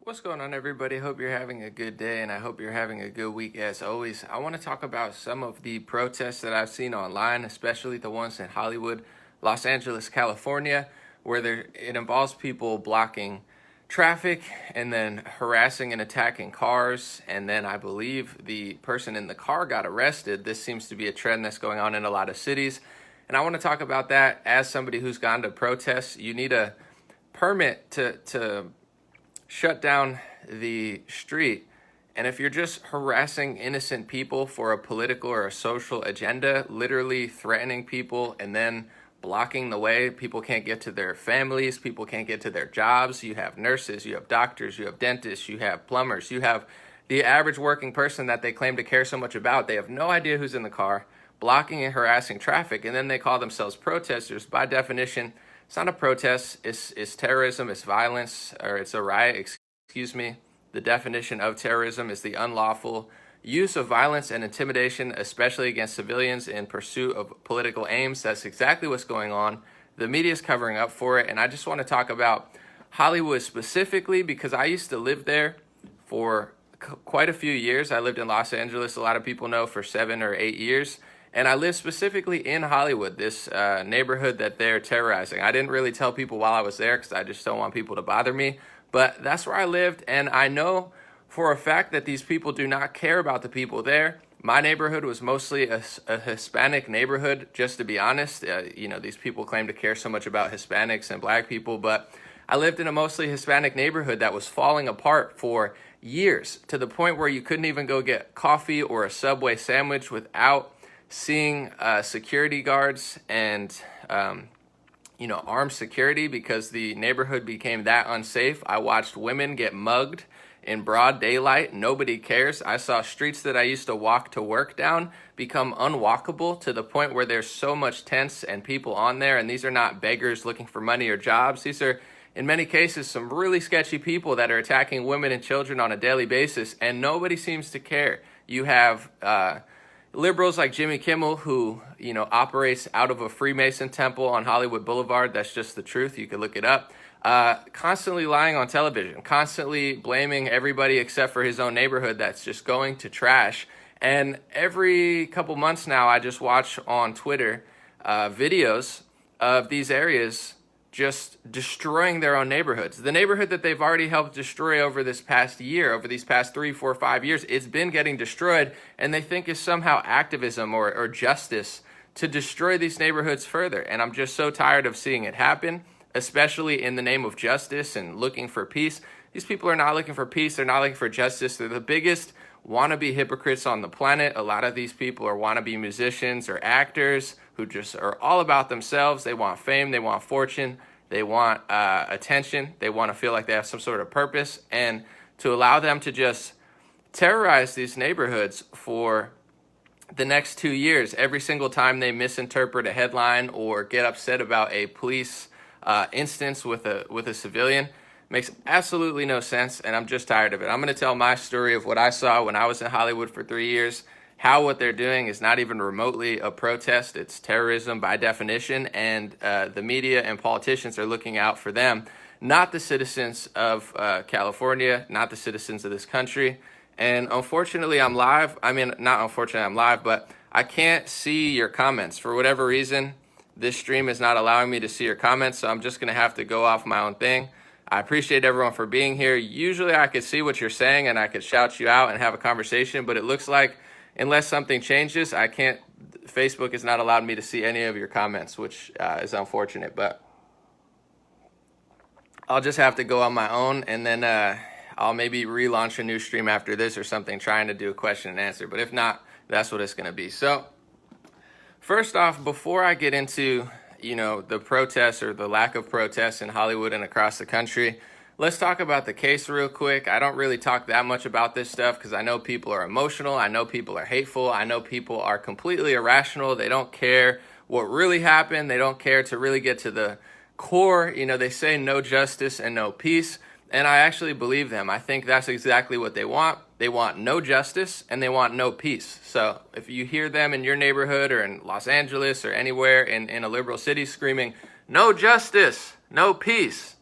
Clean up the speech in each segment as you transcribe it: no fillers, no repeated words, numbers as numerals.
What's going on, everybody? Hope you're having a good day, and I hope you're having a good week as always. I want to talk about some of the protests that I've seen online, especially the ones in Hollywood, Los Angeles, California, where it involves people blocking traffic and then harassing and attacking cars. And then I believe the person in the car got arrested. This seems to be a trend that's going on in a lot of cities. And I want to talk about that as somebody who's gone to protests. You need a permit to shut down the street. And if you're just harassing innocent people for a political or a social agenda, literally threatening people and then blocking the way, people can't get to their families, people can't get to their jobs. You have nurses, you have doctors, you have dentists, you have plumbers, you have the average working person that they claim to care so much about. They have no idea who's in the car, blocking and harassing traffic, and then they call themselves protesters. By definition, it's not a protest, it's terrorism, it's violence, or it's a riot, excuse me. The definition of terrorism is the unlawful use of violence and intimidation, especially against civilians in pursuit of political aims. That's exactly what's going on. The media is covering up for it, and I just want to talk about Hollywood specifically because I used to live there for quite a few years. I lived in Los Angeles, a lot of people know, for 7 or 8 years. And I live specifically in Hollywood, this neighborhood that they're terrorizing. I didn't really tell people while I was there because I just don't want people to bother me. But that's where I lived, and I know for a fact that these people do not care about the people there. My neighborhood was mostly a Hispanic neighborhood, just to be honest. These people claim to care so much about Hispanics and black people, but I lived in a mostly Hispanic neighborhood that was falling apart for years, to the point where you couldn't even go get coffee or a Subway sandwich without seeing security guards and armed security, because the neighborhood became that unsafe. I watched women get mugged in broad daylight. Nobody cares. I saw streets that I used to walk to work down become unwalkable, to the point where there's so much tents and people on there. And these are not beggars looking for money or jobs. These are, in many cases, some really sketchy people that are attacking women and children on a daily basis, and nobody seems to care. You have liberals like Jimmy Kimmel, who operates out of a Freemason temple on Hollywood Boulevard. That's just the truth. You can look it up. Constantly lying on television, constantly blaming everybody except for his own neighborhood that's just going to trash. And every couple months now, I just watch on Twitter videos of these areas just destroying their own neighborhoods. The neighborhood that they've already helped destroy over this past year, over these past 3, 4, 5 years, it's been getting destroyed, and they think is somehow activism or justice to destroy these neighborhoods further. And I'm just so tired of seeing it happen, especially in the name of justice and looking for peace. These people are not looking for peace. They're not looking for justice. They're the biggest wannabe hypocrites on the planet. A lot of these people are wannabe musicians or actors who just are all about themselves. They want fame. They want fortune. They want attention. They want to feel like they have some sort of purpose. And to allow them to just terrorize these neighborhoods for the next 2 years, every single time they misinterpret a headline or get upset about a police instance with a civilian, makes absolutely no sense, and I'm just tired of it. I'm going to tell my story of what I saw when I was in Hollywood for 3 years, how what they're doing is not even remotely a protest. It's terrorism by definition, and the media and politicians are looking out for them, not the citizens of California, not the citizens of this country. And unfortunately, I'm live. I mean, not unfortunately, I'm live, but I can't see your comments. For whatever reason, this stream is not allowing me to see your comments, so I'm just going to have to go off my own thing. I appreciate everyone for being here. Usually I could see what you're saying and I could shout you out and have a conversation, but it looks like unless something changes, I can't. Facebook has not allowed me to see any of your comments, which is unfortunate, but I'll just have to go on my own, and then I'll maybe relaunch a new stream after this or something, trying to do a question and answer. But if not, that's what it's going to be. So first off, before I get into the protests or the lack of protests in Hollywood and across the country, let's talk about the case real quick. I don't really talk that much about this stuff because I know people are emotional. I know people are hateful. I know people are completely irrational. They don't care what really happened. They don't care to really get to the core. They say no justice and no peace, and I actually believe them. I think that's exactly what they want. They want no justice and they want no peace. So if you hear them in your neighborhood or in Los Angeles or anywhere in a liberal city screaming, no justice, no peace,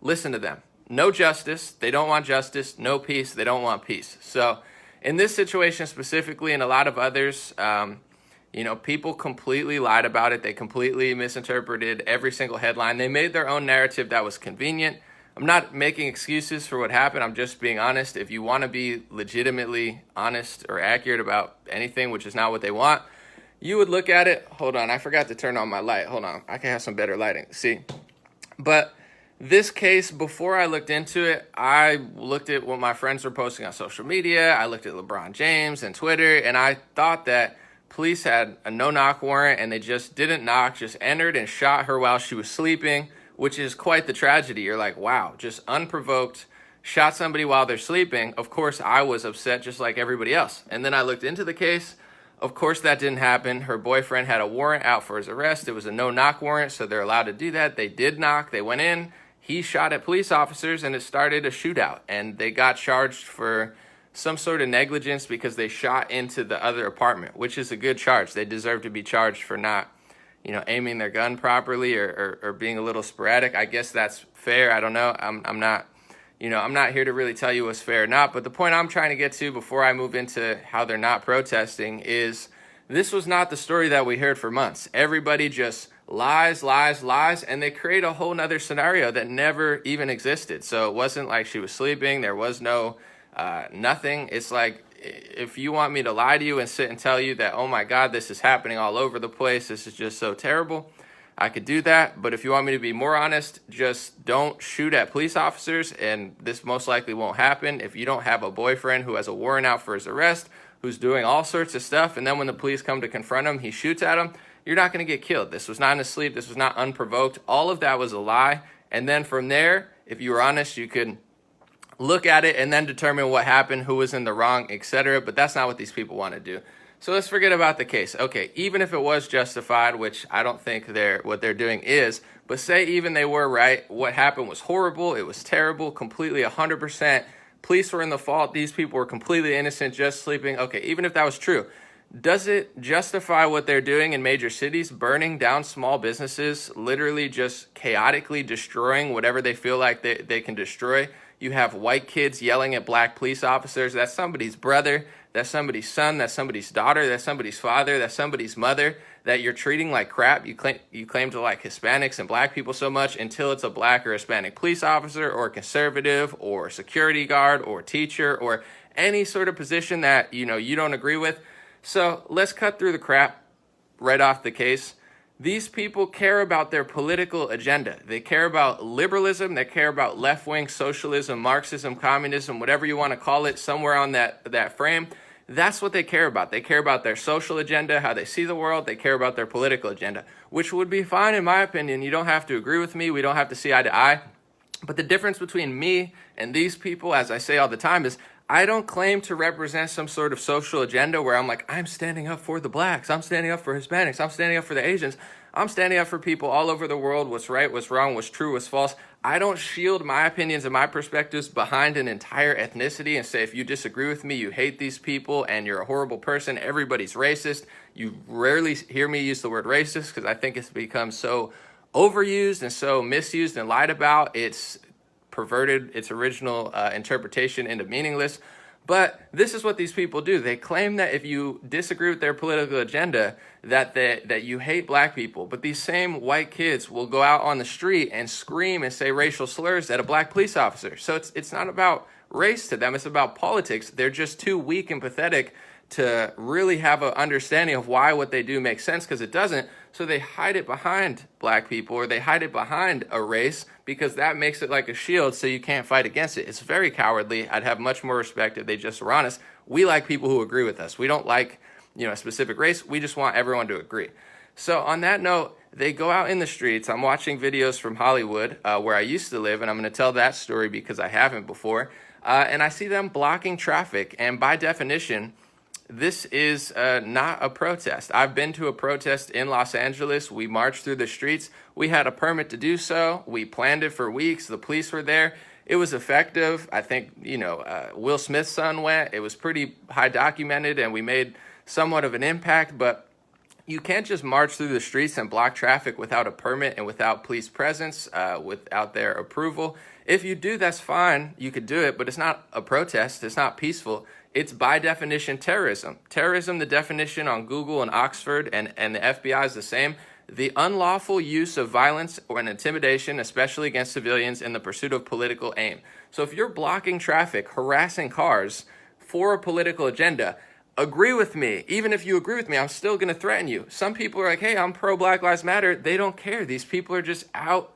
listen to them. no justice, they don't want justice. No peace, they don't want peace. So in this situation specifically, and a lot of others, people completely lied about it. They completely misinterpreted every single headline. They made their own narrative that was convenient. I'm not making excuses for what happened. I'm just being honest. If you want to be legitimately honest or accurate about anything, which is not what they want, you would look at it. Hold on, I forgot to turn on my light. Hold on, I can have some better lighting. See, but this case, before I looked into it, I looked at what my friends were posting on social media. I looked at LeBron James and Twitter, and I thought that police had a no-knock warrant, and they just didn't knock, just entered and shot her while she was sleeping, which is quite the tragedy. You're like, wow, just unprovoked, shot somebody while they're sleeping. Of course, I was upset just like everybody else. And then I looked into the case. Of course, that didn't happen. Her boyfriend had a warrant out for his arrest. It was a no-knock warrant, so they're allowed to do that. They did knock. They went in. He shot at police officers, and it started a shootout. And they got charged for some sort of negligence because they shot into the other apartment, which is a good charge. They deserve to be charged for not, aiming their gun properly or being a little sporadic. I guess that's fair. I don't know. I'm not here to really tell you what's fair or not. But the point I'm trying to get to before I move into how they're not protesting is this was not the story that we heard for months. Everybody just lies, and they create a whole nother scenario that never even existed. So it wasn't like she was sleeping. There was no nothing. It's like, if you want me to lie to you and sit and tell you that, oh my God, this is happening all over the place, this is just so terrible, I could do that. But if you want me to be more honest, just don't shoot at police officers, and this most likely won't happen. If you don't have a boyfriend who has a warrant out for his arrest, who's doing all sorts of stuff, and then when the police come to confront him, he shoots at him, you're not going to get killed. This was not in his sleep. This was not unprovoked. All of that was a lie. And then from there, if you were honest, you could look at it and then determine what happened, who was in the wrong, etc. But that's not what these people want to do. So let's forget about the case. Okay, even if it was justified, which I don't think what they're doing is, but say even they were right, what happened was horrible, it was terrible, completely 100%. Police were in the fault, these people were completely innocent, just sleeping. Okay, even if that was true, does it justify what they're doing in major cities, burning down small businesses, literally just chaotically destroying whatever they feel like they can destroy? You have white kids yelling at black police officers. That's somebody's brother. That's somebody's son. That's somebody's daughter. That's somebody's father. That's somebody's mother that you're treating like crap. You claim to like Hispanics and black people so much until it's a black or Hispanic police officer or conservative or security guard or teacher or any sort of position that you don't agree with. So let's cut through the crap right off the case. These people care about their political agenda. They care about liberalism. They care about left-wing socialism, Marxism, communism, whatever you want to call it, somewhere on that frame. That's what they care about. They care about their social agenda, how they see the world. They care about their political agenda, which would be fine in my opinion. You don't have to agree with me. We don't have to see eye to eye. But the difference between me and these people, as I say all the time, is I don't claim to represent some sort of social agenda where I'm like, I'm standing up for the blacks, I'm standing up for Hispanics, I'm standing up for the Asians. I'm standing up for people all over the world, what's right, what's wrong, what's true, what's false. I don't shield my opinions and my perspectives behind an entire ethnicity and say, if you disagree with me, you hate these people and you're a horrible person, everybody's racist. You rarely hear me use the word racist because I think it's become so overused and so misused and lied about. It's perverted its original interpretation into meaningless. But this is what these people do. They claim that if you disagree with their political agenda, that you hate black people. But these same white kids will go out on the street and scream and say racial slurs at a black police officer. So it's not about race to them. It's about politics. They're just too weak and pathetic to really have an understanding of why what they do makes sense, because it doesn't. So they hide it behind black people, or they hide it behind a race, because that makes it like a shield so you can't fight against it. It's very cowardly. I'd have much more respect if they just were honest. We like people who agree with us. We don't like a specific race. We just want everyone to agree. So on that note, they go out in the streets. I'm watching videos from Hollywood, where I used to live, and I'm going to tell that story because I haven't before. And I see them blocking traffic, and by definition, this is not a protest. I've been to a protest in Los Angeles. We marched through the streets. We had a permit to do so. We planned it for weeks. The police were there. It was effective. I think, Will Smith's son went. It was pretty high documented, and we made somewhat of an impact. But you can't just march through the streets and block traffic without a permit and without police presence, without their approval. If you do, that's fine. You could do it, but it's not a protest. It's not peaceful. It's by definition terrorism. Terrorism, the definition on Google and Oxford and the FBI is the same. The unlawful use of violence or an intimidation, especially against civilians, in the pursuit of political aim. So if you're blocking traffic, harassing cars for a political agenda, agree with me. Even if you agree with me, I'm still going to threaten you. Some people are like, hey, I'm pro Black Lives Matter. They don't care. These people are just out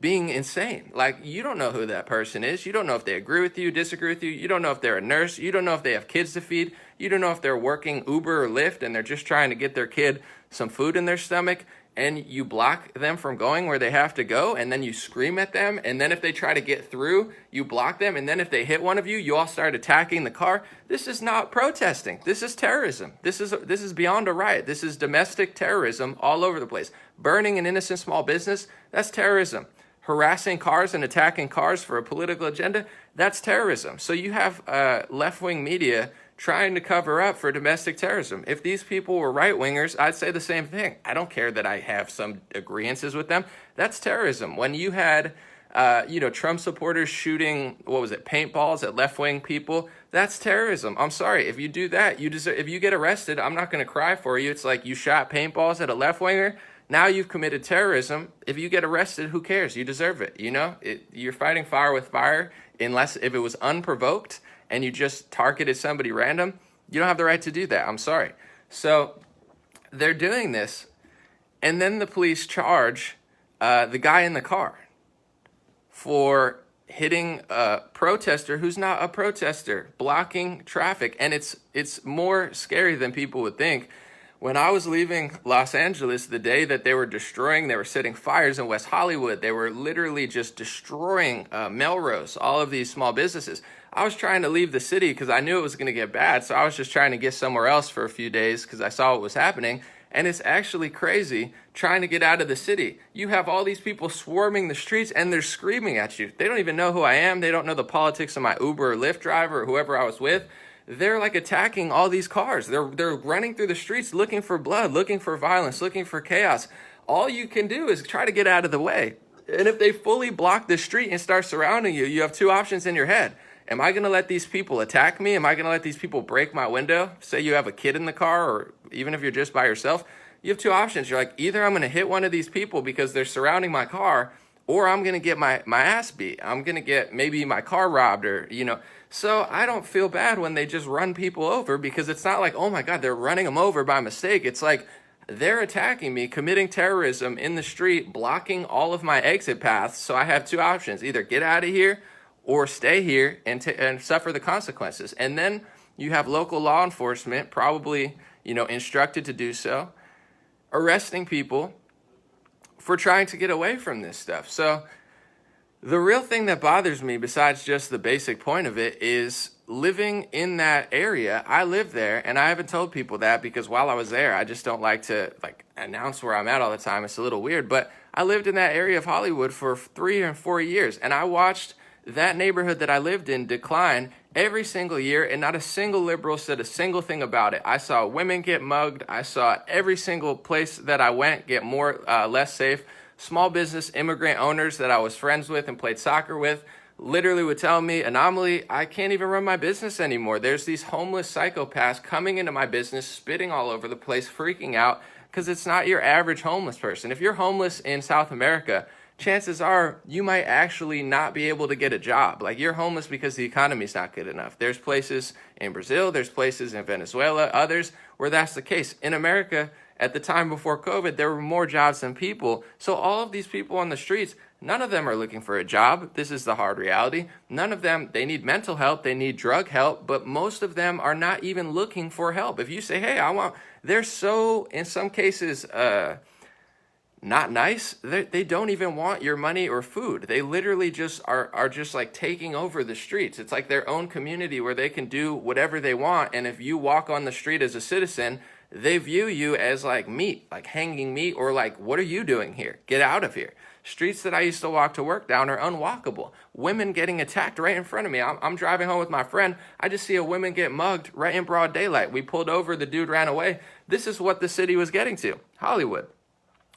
being insane. Like, you don't know who that person is. You don't know if they agree with you, disagree with you. You don't know if they're a nurse. You don't know if they have kids to feed. You don't know if they're working Uber or Lyft and they're just trying to get their kid some food in their stomach. And you block them from going where they have to go, and then you scream at them, and then if they try to get through, you block them, and then if they hit one of you, you all start attacking the car. This is not protesting. This is terrorism. This is beyond a riot. This is domestic terrorism all over the place. Burning an innocent small business, that's terrorism. Harassing cars and attacking cars for a political agenda, that's terrorism. So you have left-wing media trying to cover up for domestic terrorism. If these people were right-wingers, I'd say the same thing. I don't care that I have some agreeances with them. That's terrorism. When you had, Trump supporters shooting, paintballs at left-wing people, that's terrorism. I'm sorry. If you do that, you deserve. If you get arrested, I'm not going to cry for you. It's like you shot paintballs at a left-winger. Now you've committed terrorism. If you get arrested, who cares? You deserve it. You're fighting fire with fire, unless if it was unprovoked and you just targeted somebody random, you don't have the right to do that. I'm sorry. So they're doing this, and then the police charge the guy in the car for hitting a protester who's not a protester, blocking traffic. And it's more scary than people would think. When I was leaving Los Angeles, the day that they were setting fires in West Hollywood, they were literally just destroying Melrose, all of these small businesses. I was trying to leave the city because I knew it was going to get bad, so I was just trying to get somewhere else for a few days because I saw what was happening. And it's actually crazy trying to get out of the city. You have all these people swarming the streets and they're screaming at you. They don't even know who I am. They don't know the politics of my Uber or Lyft driver or whoever I was with. They're like attacking all these cars. They're running through the streets looking for blood, looking for violence, looking for chaos. All you can do is try to get out of the way. And if they fully block the street and start surrounding you, you have two options in your head. Am I going to let these people attack me? Am I going to let these people break my window? Say you have a kid in the car, or even if you're just by yourself, you have two options. You're like, either I'm going to hit one of these people because they're surrounding my car, or I'm going to get my ass beat. I'm going to get maybe my car robbed So I don't feel bad when they just run people over, because it's not like, oh my God, they're running them over by mistake. It's like they're attacking me, committing terrorism in the street, blocking all of my exit paths. So I have two options: either get out of here or stay here and suffer the consequences. And then you have local law enforcement, probably, instructed to do so, arresting people for trying to get away from this stuff. So the real thing that bothers me, besides just the basic point of it, is living in that area. I live there, and I haven't told people that because while I was there, I just don't like to announce where I'm at all the time. It's a little weird, but I lived in that area of Hollywood for 3 or 4 years, and I watched that neighborhood that I lived in decline every single year, and not a single liberal said a single thing about it. I saw women get mugged. I saw every single place that I went get less safe. Small business immigrant owners that I was friends with and played soccer with literally would tell me, Anomaly, I can't even run my business anymore. There's these homeless psychopaths coming into my business, spitting all over the place, freaking out, because it's not your average homeless person. If you're homeless in South America, chances are you might actually not be able to get a job. Like, you're homeless because the economy's not good enough. There's places in Brazil, there's places in Venezuela, others where that's the case. In America, at the time before COVID, there were more jobs than people. So all of these people on the streets, none of them are looking for a job. This is the hard reality. None of them, they need mental help, they need drug help, but most of them are not even looking for help. If you say, hey, they're so, in some cases, not nice. They don't even want your money or food. They literally just are just like taking over the streets. It's like their own community where they can do whatever they want. And if you walk on the street as a citizen, they view you as like meat, like hanging meat, or like, what are you doing here? Get out of here. Streets that I used to walk to work down are unwalkable. Women getting attacked right in front of me. I'm driving home with my friend. I just see a woman get mugged right in broad daylight. We pulled over, the dude ran away. This is what the city was getting to, Hollywood,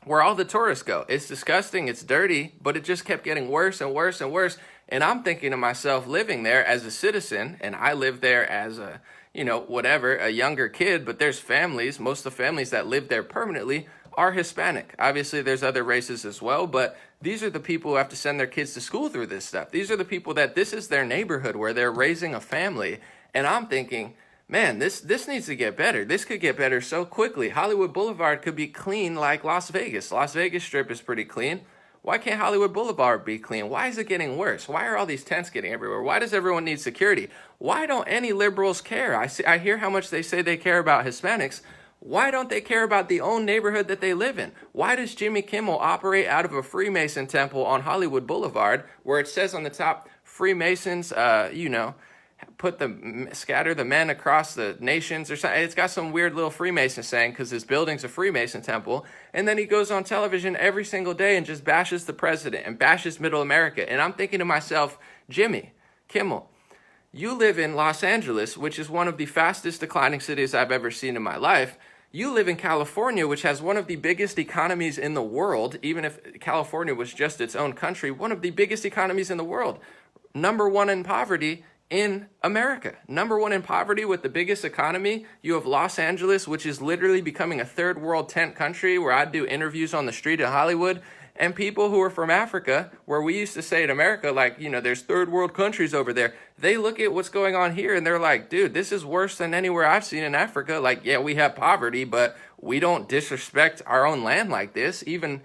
where all the tourists go. It's disgusting, it's dirty, but it just kept getting worse and worse and worse. And I'm thinking to myself, living there as a citizen, and I live there as a, whatever, a younger kid, but there's families, most of the families that live there permanently are Hispanic. Obviously, there's other races as well, but these are the people who have to send their kids to school through this stuff. These are the people that this is their neighborhood where they're raising a family. And I'm thinking, man, this needs to get better. This could get better so quickly. Hollywood Boulevard could be clean like Las Vegas. Las Vegas Strip is pretty clean. Why can't Hollywood Boulevard be clean? Why is it getting worse? Why are all these tents getting everywhere? Why does everyone need security? Why don't any liberals care? I hear how much they say they care about Hispanics. Why don't they care about the own neighborhood that they live in? Why does Jimmy Kimmel operate out of a Freemason temple on Hollywood Boulevard where it says on the top, Freemasons, scatter the men across the nations or something? It's got some weird little Freemason saying because his building's a Freemason temple. And then he goes on television every single day and just bashes the president and bashes middle America. And I'm thinking to myself, Jimmy Kimmel, you live in Los Angeles, which is one of the fastest declining cities I've ever seen in my life. You live in California, which has one of the biggest economies in the world, even if California was just its own country, one of the biggest economies in the world. Number one in poverty in America. Number one in poverty with the biggest economy. You have Los Angeles, which is literally becoming a third world tent country where I'd do interviews on the street in Hollywood. And people who are from Africa, where we used to say in America, like, there's third world countries over there. They look at what's going on here and they're like, dude, this is worse than anywhere I've seen in Africa. Like, yeah, we have poverty, but we don't disrespect our own land like this. Even,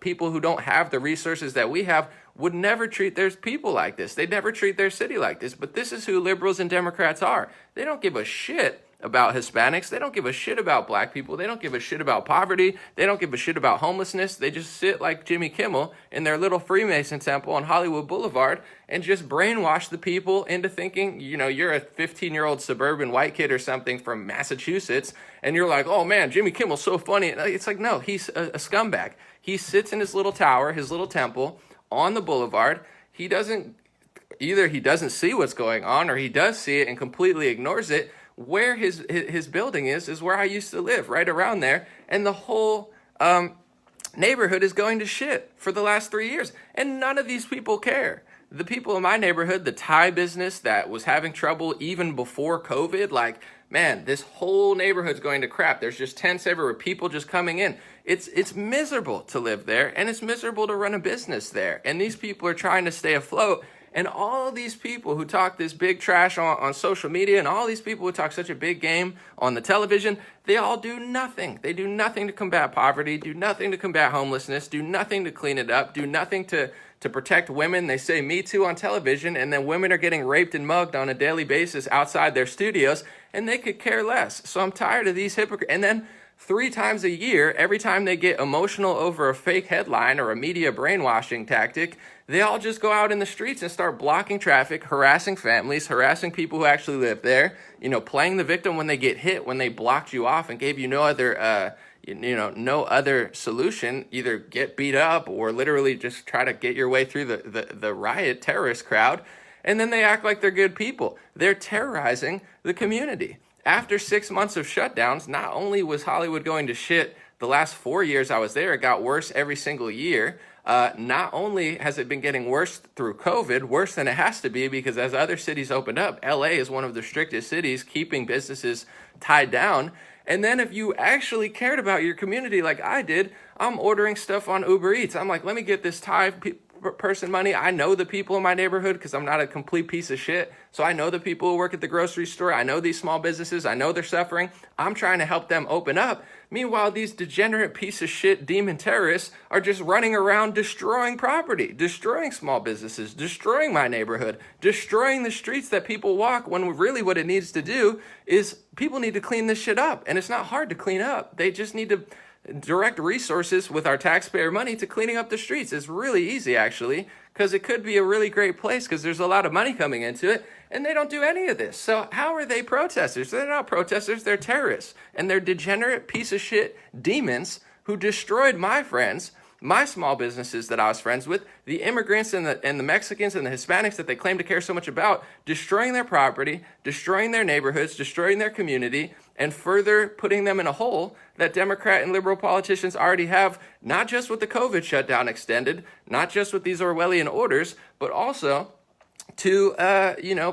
people who don't have the resources that we have would never treat their people like this. They'd never treat their city like this. But this is who liberals and Democrats are. They don't give a shit about Hispanics. They don't give a shit about black people. They don't give a shit about poverty. They don't give a shit about homelessness. They just sit like Jimmy Kimmel in their little Freemason temple on Hollywood Boulevard and just brainwash the people into thinking, you're a 15-year-old suburban white kid or something from Massachusetts, and you're like, oh man, Jimmy Kimmel's so funny. It's like, no, he's a scumbag. He sits in his little tower, his little temple on the boulevard. Either he doesn't see what's going on, or he does see it and completely ignores it. Where his building is where I used to live, right around there. And the whole neighborhood is going to shit for the last 3 years. And none of these people care. The people in my neighborhood, the Thai business that was having trouble even before COVID, like, man, this whole neighborhood's going to crap. There's just tents everywhere, people just coming in. It's miserable to live there, and it's miserable to run a business there. And these people are trying to stay afloat. And all these people who talk this big trash on social media, and all these people who talk such a big game on the television, they all do nothing. They do nothing to combat poverty, do nothing to combat homelessness, do nothing to clean it up, do nothing to protect women. They say Me Too on television, and then women are getting raped and mugged on a daily basis outside their studios, and they could care less. So I'm tired of these hypocrites. And then 3 times a year, every time they get emotional over a fake headline or a media brainwashing tactic, they all just go out in the streets and start blocking traffic, harassing families, harassing people who actually live there, playing the victim when they get hit, when they blocked you off and gave you no other solution, either get beat up or literally just try to get your way through the riot terrorist crowd. And then they act like they're good people. They're terrorizing the community. After 6 months of shutdowns, not only was Hollywood going to shit the last 4 years I was there, it got worse every single year. Not only has it been getting worse through COVID, worse than it has to be, because as other cities opened up, LA is one of the strictest cities, keeping businesses tied down. And then if you actually cared about your community like I did, I'm ordering stuff on Uber Eats. I'm like, let me get this Thai person money. I know the people in my neighborhood because I'm not a complete piece of shit. So I know the people who work at the grocery store. I know these small businesses. I know they're suffering. I'm trying to help them open up. Meanwhile, these degenerate piece of shit demon terrorists are just running around destroying property, destroying small businesses, destroying my neighborhood, destroying the streets that people walk, when really what it needs to do is people need to clean this shit up. And it's not hard to clean up. They just need to direct resources with our taxpayer money to cleaning up the streets. It's really easy, actually, because it could be a really great place because there's a lot of money coming into it, and they don't do any of this. So how are they protesters? They're not protesters, they're terrorists, and they're degenerate piece of shit demons who destroyed my friends my small businesses that I was friends with, the immigrants and the Mexicans and the Hispanics that they claim to care so much about, destroying their property, destroying their neighborhoods, destroying their community, and further putting them in a hole that Democrat and liberal politicians already have, not just with the COVID shutdown extended, not just with these Orwellian orders, but also to,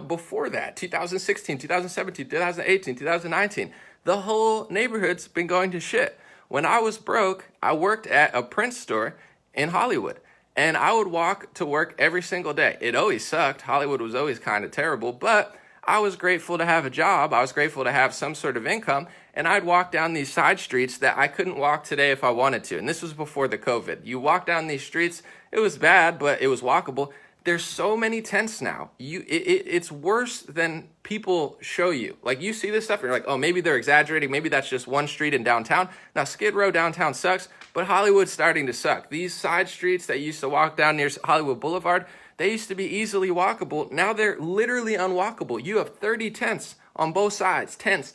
before that, 2016, 2017, 2018, 2019, the whole neighborhood's been going to shit. When I was broke, I worked at a print store in Hollywood, and I would walk to work every single day. It always sucked. Hollywood was always kind of terrible, but I was grateful to have a job. I was grateful to have some sort of income, and I'd walk down these side streets that I couldn't walk today if I wanted to. And this was before the COVID. You walk down these streets, it was bad, but it was walkable. There's so many tents now. It's worse than people show you. Like, you see this stuff and you're like, oh, maybe they're exaggerating. Maybe that's just one street in downtown. Now, Skid Row downtown sucks, but Hollywood's starting to suck. These side streets that used to walk down near Hollywood Boulevard, they used to be easily walkable. Now they're literally unwalkable. You have 30 tents on both sides, tents.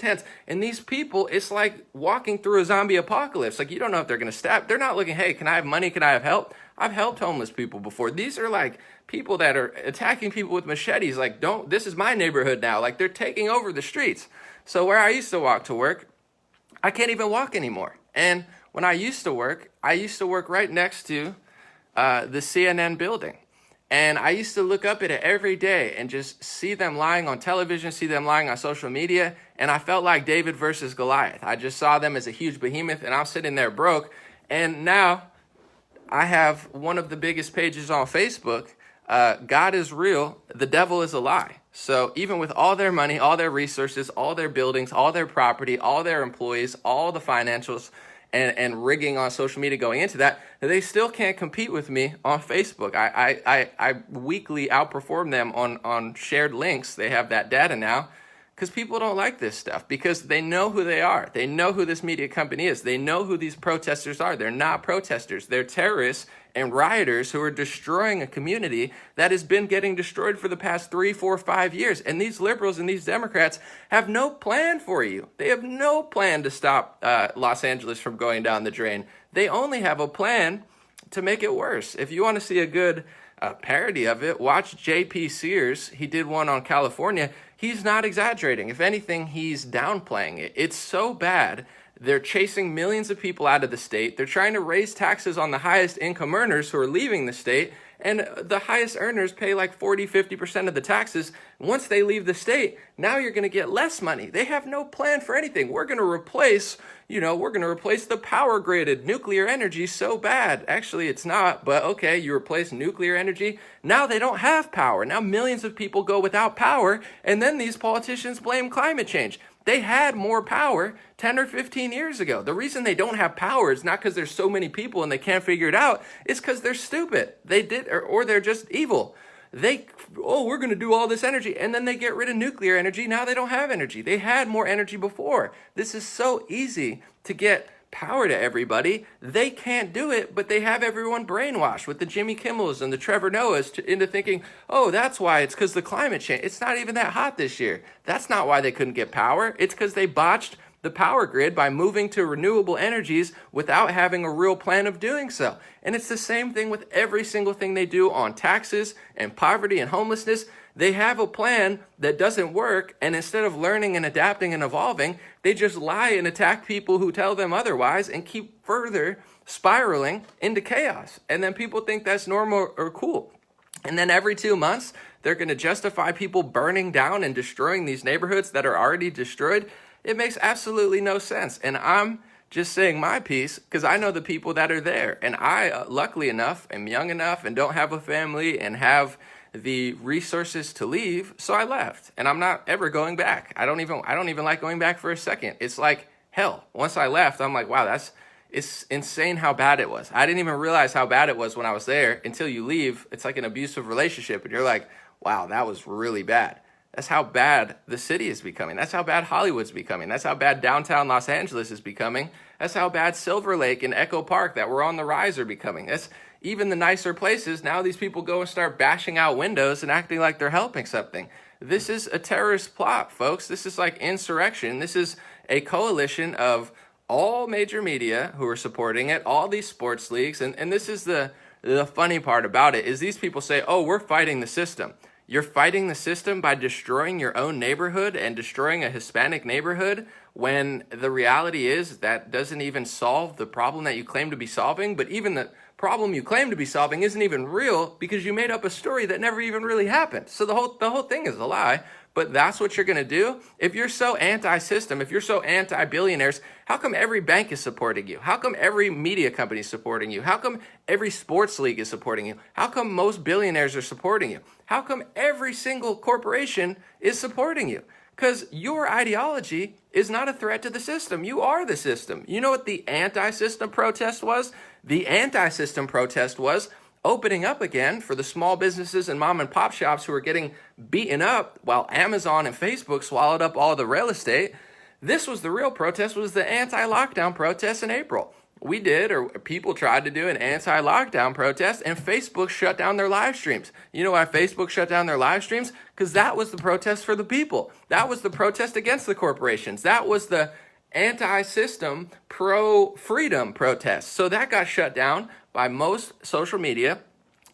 And these people, it's like walking through a zombie apocalypse. Like, you don't know if they're going to stab. They're not looking, hey, can I have money? Can I have help? I've helped homeless people before. These are like people that are attacking people with machetes. Like, this is my neighborhood now. Like, they're taking over the streets. So where I used to walk to work, I can't even walk anymore. And when I used to work right next to the CNN building. And I used to look up at it every day and just see them lying on television, see them lying on social media. And I felt like David versus Goliath. I just saw them as a huge behemoth, and I'm sitting there broke. And now I have one of the biggest pages on Facebook. God is real. The devil is a lie. So even with all their money, all their resources, all their buildings, all their property, all their employees, all the financials, and rigging on social media going into that, they still can't compete with me on Facebook. I weekly outperform them on shared links. They have that data now, because people don't like this stuff, because they know who they are. They know who this media company is. They know who these protesters are. They're not protesters. They're terrorists and rioters who are destroying a community that has been getting destroyed for the past 3, 4, 5 years. And these liberals and these Democrats have no plan for you. They have no plan to stop Los Angeles from going down the drain. They only have a plan to make it worse. If you want to see a good parody of it, watch J.P. Sears. He did one on California. He's not exaggerating. If anything, he's downplaying it. It's so bad. They're chasing millions of people out of the state. They're trying to raise taxes on the highest income earners who are leaving the state. And the highest earners pay like 40, 50% of the taxes. Once they leave the state, now you're going to get less money. They have no plan for anything. We're going to replace the power grid. Nuclear energy so bad. Actually, it's not, but okay, you replace nuclear energy. Now they don't have power. Now millions of people go without power, and then these politicians blame climate change. They had more power 10 or 15 years ago. The reason they don't have power is not because there's so many people and they can't figure it out. It's because they're stupid. Or they're just evil. We're going to do all this energy. And then they get rid of nuclear energy. Now they don't have energy. They had more energy before. This is so easy to get power to everybody. They can't do it, but they have everyone brainwashed with the Jimmy Kimmels and the Trevor Noahs into thinking, oh, that's why. It's because the climate change. It's not even that hot this year. That's not why they couldn't get power. It's because they botched the power grid by moving to renewable energies without having a real plan of doing so. And it's the same thing with every single thing they do on taxes and poverty and homelessness. They have a plan that doesn't work, and instead of learning and adapting and evolving, they just lie and attack people who tell them otherwise and keep further spiraling into chaos. And then people think that's normal or cool. And then every 2 months, they're going to justify people burning down and destroying these neighborhoods that are already destroyed. It makes absolutely no sense. And I'm just saying my piece because I know the people that are there. And I, luckily enough, am young enough and don't have a family and have the resources to leave, so I left, and I'm not ever going back. I don't even like going back for a second. It's like hell. Once I left, I'm like, wow, it's insane how bad it was. I didn't even realize how bad it was when I was there until you leave. It's like an abusive relationship, and you're like, wow, that was really bad. That's how bad the city is becoming. That's how bad Hollywood's becoming. That's how bad downtown Los Angeles is becoming. That's how bad Silver Lake and Echo Park that were on the rise are becoming. That's even the nicer places. Now these people go and start bashing out windows and acting like they're helping something. This is a terrorist plot, folks. This is like insurrection. This is a coalition of all major media who are supporting it, all these sports leagues, and this is the funny part about it, is these people say, oh, we're fighting the system. You're fighting the system by destroying your own neighborhood and destroying a Hispanic neighborhood, when the reality is that doesn't even solve the problem that you claim to be solving. But even the problem you claim to be solving isn't even real, because you made up a story that never even really happened. So the whole thing is a lie. But that's what you're going to do? If you're so anti-system, if you're so anti-billionaires, how come every bank is supporting you? How come every media company is supporting you? How come every sports league is supporting you? How come most billionaires are supporting you? How come every single corporation is supporting you? Because your ideology is not a threat to the system. You are the system. You know what the anti-system protest was? The anti-system protest was opening up again for the small businesses and mom and pop shops who are getting beaten up while Amazon and Facebook swallowed up all the real estate. This was the real protest, was the anti-lockdown protest in April. We did, or people tried to do, an anti-lockdown protest, and Facebook shut down their live streams. You know why Facebook shut down their live streams? Because that was the protest for the people. That was the protest against the corporations. That was the anti-system, pro-freedom protest. So that got shut down by most social media.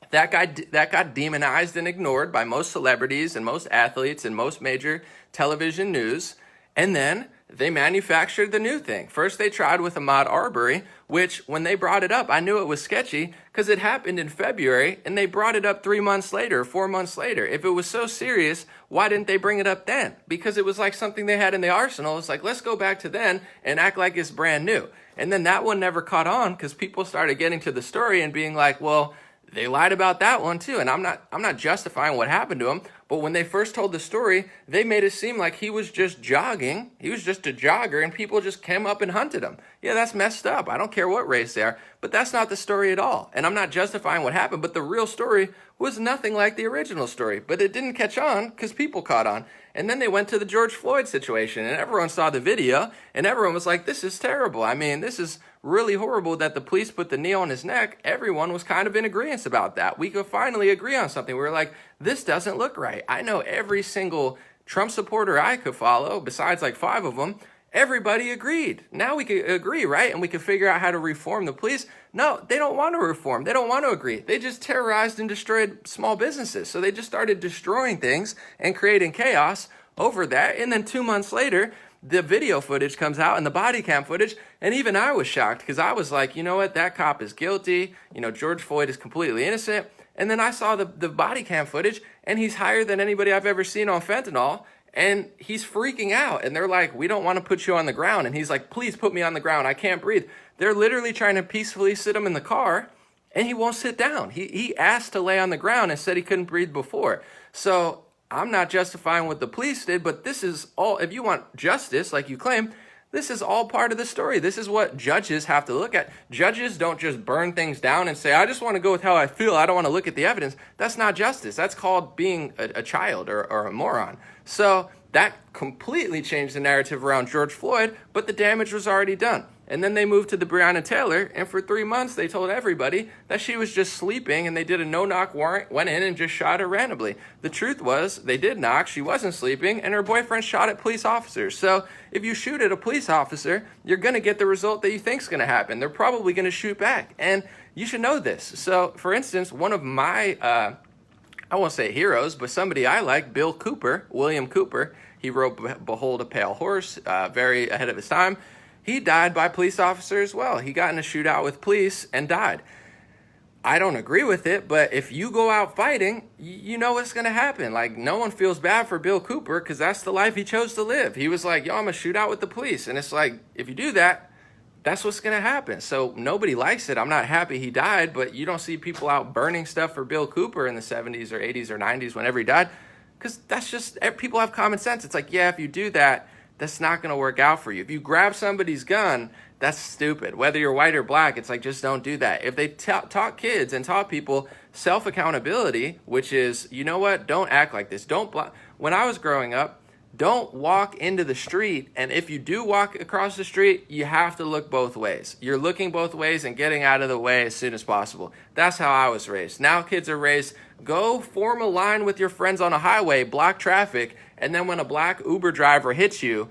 That got demonized and ignored by most celebrities and most athletes and most major television news. And then they manufactured the new thing. First, they tried with Ahmaud Arbery, which when they brought it up, I knew it was sketchy because it happened in February and they brought it up 3 months later, 4 months later. If it was so serious, why didn't they bring it up then? Because it was like something they had in the arsenal. It's like, let's go back to then and act like it's brand new. And then that one never caught on because people started getting to the story and being like, well, they lied about that one too. And I'm not justifying what happened to him, but when they first told the story, they made it seem like he was just jogging. He was just a jogger and people just came up and hunted him. Yeah, that's messed up. I don't care what race they are, but that's not the story at all. And I'm not justifying what happened, but the real story was nothing like the original story, but it didn't catch on because people caught on. And then they went to the George Floyd situation and everyone saw the video and everyone was like, this is terrible. I mean, this is really horrible that the police put the knee on his neck. Everyone was kind of in agreement about that. We could finally agree on something. We were like, this doesn't look right. I know every single Trump supporter I could follow, besides like 5 of them, everybody agreed. Now we could agree, right? And we could figure out how to reform the police. No, they don't want to reform. They don't want to agree. They just terrorized and destroyed small businesses. So they just started destroying things and creating chaos over that. And then 2 months later, the video footage comes out and the body cam footage. And even I was shocked because I was like, you know what? That cop is guilty. You know, George Floyd is completely innocent. And then I saw the body cam footage and he's higher than anybody I've ever seen on fentanyl. And he's freaking out. And they're like, we don't want to put you on the ground. And he's like, please put me on the ground. I can't breathe. They're literally trying to peacefully sit him in the car and he won't sit down. He asked to lay on the ground and said he couldn't breathe before. So I'm not justifying what the police did, but this is all, if you want justice, like you claim, this is all part of the story. This is what judges have to look at. Judges don't just burn things down and say, I just want to go with how I feel. I don't want to look at the evidence. That's not justice. That's called being a child or a moron. So that completely changed the narrative around George Floyd, but the damage was already done. And then they moved to the Breonna Taylor, and for 3 months they told everybody that she was just sleeping, and they did a no-knock warrant, went in and just shot her randomly. The truth was, they did knock, she wasn't sleeping, and her boyfriend shot at police officers. So if you shoot at a police officer, you're going to get the result that you think's going to happen. They're probably going to shoot back, and you should know this. So, for instance, one of my, I won't say heroes, but somebody I like, William Cooper, he wrote Behold a Pale Horse, very ahead of his time. He died by police officer as well. He got in a shootout with police and died. I don't agree with it, but if you go out fighting, you know what's going to happen. Like, no one feels bad for Bill Cooper because that's the life he chose to live. He was like, yo, I'm going to shoot out with the police. And it's like, if you do that, that's what's going to happen. So nobody likes it. I'm not happy he died, but you don't see people out burning stuff for Bill Cooper in the 70s or 80s or 90s whenever he died, because that's just, people have common sense. It's like, yeah, if you do that, that's not going to work out for you. If you grab somebody's gun, that's stupid. Whether you're white or black, it's like, just don't do that. If they taught kids and taught people self-accountability, which is, you know what, don't act like this. When I was growing up, don't walk into the street, and if you do walk across the street, you have to look both ways. You're looking both ways and getting out of the way as soon as possible. That's how I was raised. Now kids are raised, go form a line with your friends on a highway, block traffic, And then when a black Uber driver hits you,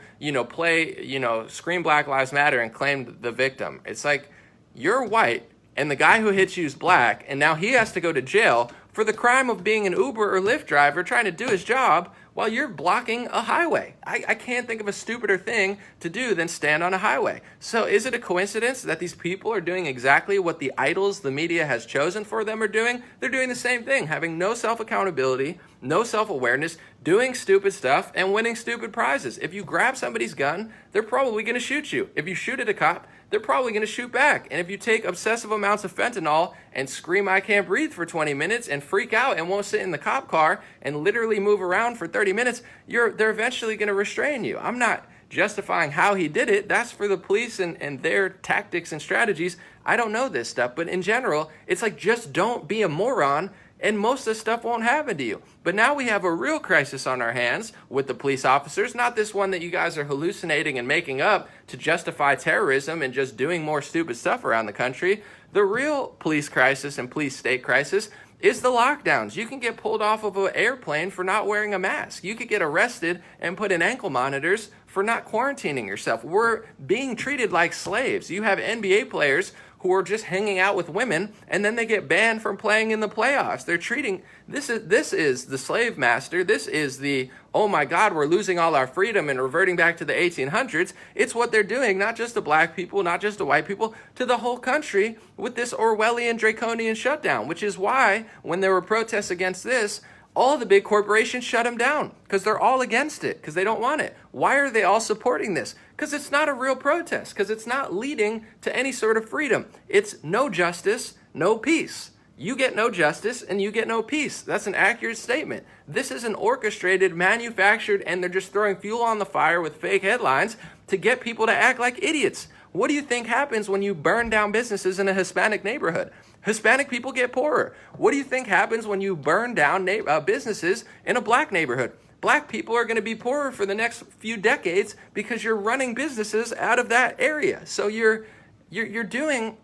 scream Black Lives Matter and claim the victim. It's like, you're white and the guy who hits you is black, and now he has to go to jail for the crime of being an Uber or Lyft driver trying to do his job while you're blocking a highway. I can't think of a stupider thing to do than stand on a highway. So is it a coincidence that these people are doing exactly what the idols the media has chosen for them are doing? They're doing the same thing, having no self-accountability, no self-awareness, doing stupid stuff, and winning stupid prizes. If you grab somebody's gun, they're probably going to shoot you. If you shoot at a cop, they're probably going to shoot back. And if you take obsessive amounts of fentanyl and scream, "I can't breathe" for 20 minutes and freak out and won't sit in the cop car and literally move around for 30 minutes, they're eventually going to restrain you. I'm not justifying how he did it. That's for the police and their tactics and strategies. I don't know this stuff. But in general, it's like, just don't be a moron, and most of this stuff won't happen to you. But now we have a real crisis on our hands with the police officers, not this one that you guys are hallucinating and making up to justify terrorism and just doing more stupid stuff around the country. The real police crisis and police state crisis is the lockdowns. You can get pulled off of an airplane for not wearing a mask. You could get arrested and put in ankle monitors for not quarantining yourself. We're being treated like slaves. You have NBA players who are just hanging out with women, and then they get banned from playing in the playoffs. They're treating, this is the slave master. This is the, oh my God, we're losing all our freedom and reverting back to the 1800s. It's what they're doing, not just to black people, not just to white people, to the whole country with this Orwellian draconian shutdown, which is why when there were protests against this, all the big corporations shut them down because they're all against it, because they don't want it. Why are they all supporting this? Because it's not a real protest, because it's not leading to any sort of freedom. It's no justice, no peace. You get no justice and you get no peace. That's an accurate statement. This is an orchestrated, manufactured, and they're just throwing fuel on the fire with fake headlines to get people to act like idiots. What do you think happens when you burn down businesses in a Hispanic neighborhood? Hispanic people get poorer. What do you think happens when you burn down businesses in a black neighborhood? Black people are going to be poorer for the next few decades because you're running businesses out of that area. So you're doing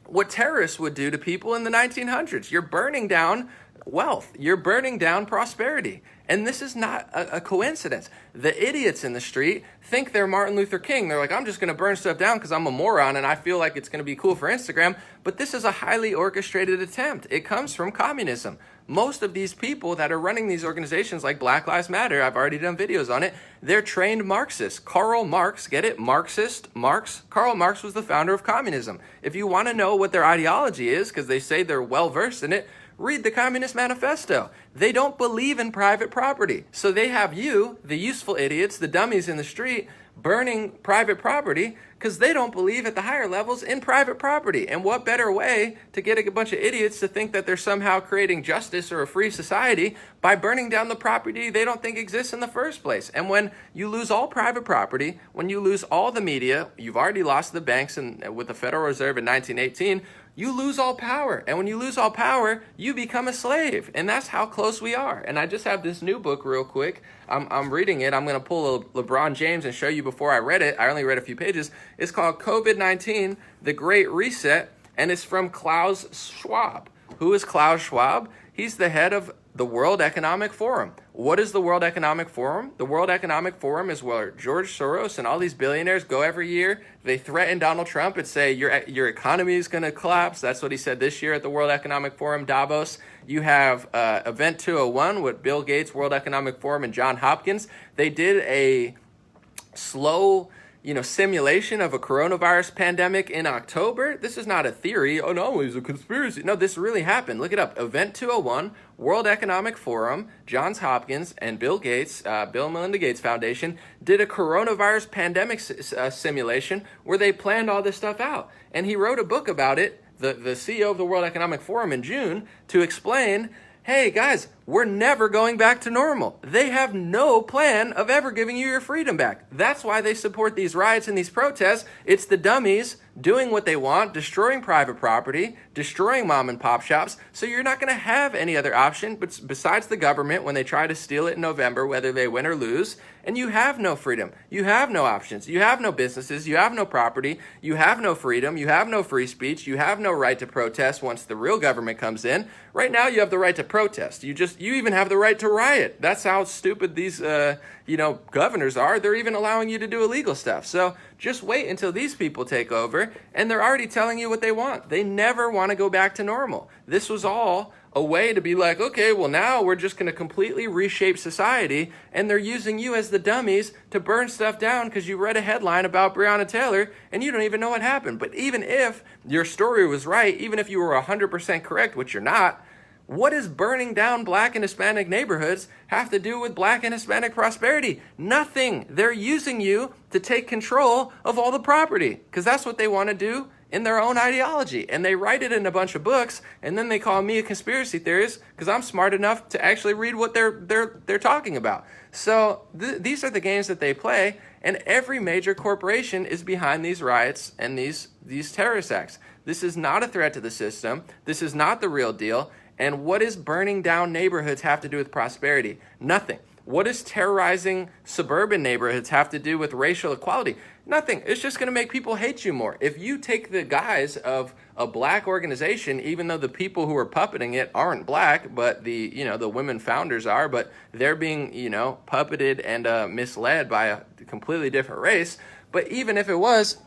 what terrorists would do to people in the 1900s. You're burning down wealth. You're burning down prosperity. And this is not a coincidence. The idiots in the street think they're Martin Luther King. They're like, I'm just going to burn stuff down because I'm a moron and I feel like it's going to be cool for Instagram. But this is a highly orchestrated attempt. It comes from communism. Most of these people that are running these organizations like Black Lives Matter, I've already done videos on it, they're trained Marxists. Karl Marx, get it? Marxist, Marx. Karl Marx was the founder of communism. If you want to know what their ideology is, because they say they're well-versed in it, read the Communist Manifesto. They don't believe in private property. So they have you, the useful idiots, the dummies in the street, burning private property because they don't believe at the higher levels in private property. And what better way to get a bunch of idiots to think that they're somehow creating justice or a free society by burning down the property they don't think exists in the first place? And when you lose all private property, when you lose all the media, you've already lost the banks with the Federal Reserve in 1918, you lose all power. And when you lose all power, you become a slave. And that's how close we are. And I just have this new book real quick. I'm reading it. I'm going to pull a LeBron James and show you before I read it. I only read a few pages. It's called COVID-19, The Great Reset. And it's from Klaus Schwab. Who is Klaus Schwab? He's the head of the World Economic Forum. What is the World Economic Forum? The World Economic Forum is where George Soros and all these billionaires go every year. They threaten Donald Trump and say, your economy is going to collapse. That's what he said this year at the World Economic Forum, Davos. You have Event 201 with Bill Gates, World Economic Forum, and Johns Hopkins. They did a slow simulation of a coronavirus pandemic in October. This is not a theory. Oh no, it's a conspiracy. No, this really happened. Look it up. Event 201, World Economic Forum, Johns Hopkins, and Bill Gates, Bill and Melinda Gates Foundation, did a coronavirus pandemic simulation where they planned all this stuff out. And he wrote a book about it, the CEO of the World Economic Forum in June, to explain, hey guys, we're never going back to normal. They have no plan of ever giving you your freedom back. That's why they support these riots and these protests. It's the dummies doing what they want, destroying private property, destroying mom and pop shops. So you're not going to have any other option but besides the government when they try to steal it in November, whether they win or lose. And you have no freedom. You have no options. You have no businesses. You have no property. You have no freedom. You have no free speech. You have no right to protest once the real government comes in. Right now, you have the right to protest. You even have the right to riot. That's how stupid these, governors are. They're even allowing you to do illegal stuff. So just wait until these people take over, and they're already telling you what they want. They never want to go back to normal. This was all a way to be like, okay, well, now we're just going to completely reshape society, and they're using you as the dummies to burn stuff down because you read a headline about Breonna Taylor and you don't even know what happened. But even if your story was right, even if you were 100% correct, which you're not, what does burning down Black and Hispanic neighborhoods have to do with Black and Hispanic prosperity? Nothing. They're using you to take control of all the property because that's what they want to do in their own ideology. And they write it in a bunch of books, and then they call me a conspiracy theorist because I'm smart enough to actually read what they're talking about. So these are the games that they play, and every major corporation is behind these riots and these terrorist acts. This is not a threat to the system. This is not the real deal. And what does burning down neighborhoods have to do with prosperity? Nothing. What does terrorizing suburban neighborhoods have to do with racial equality? Nothing. It's just going to make people hate you more. If you take the guise of a Black organization, even though the people who are puppeting it aren't Black, but the women founders are, but they're being, puppeted and misled by a completely different race. But even if it was,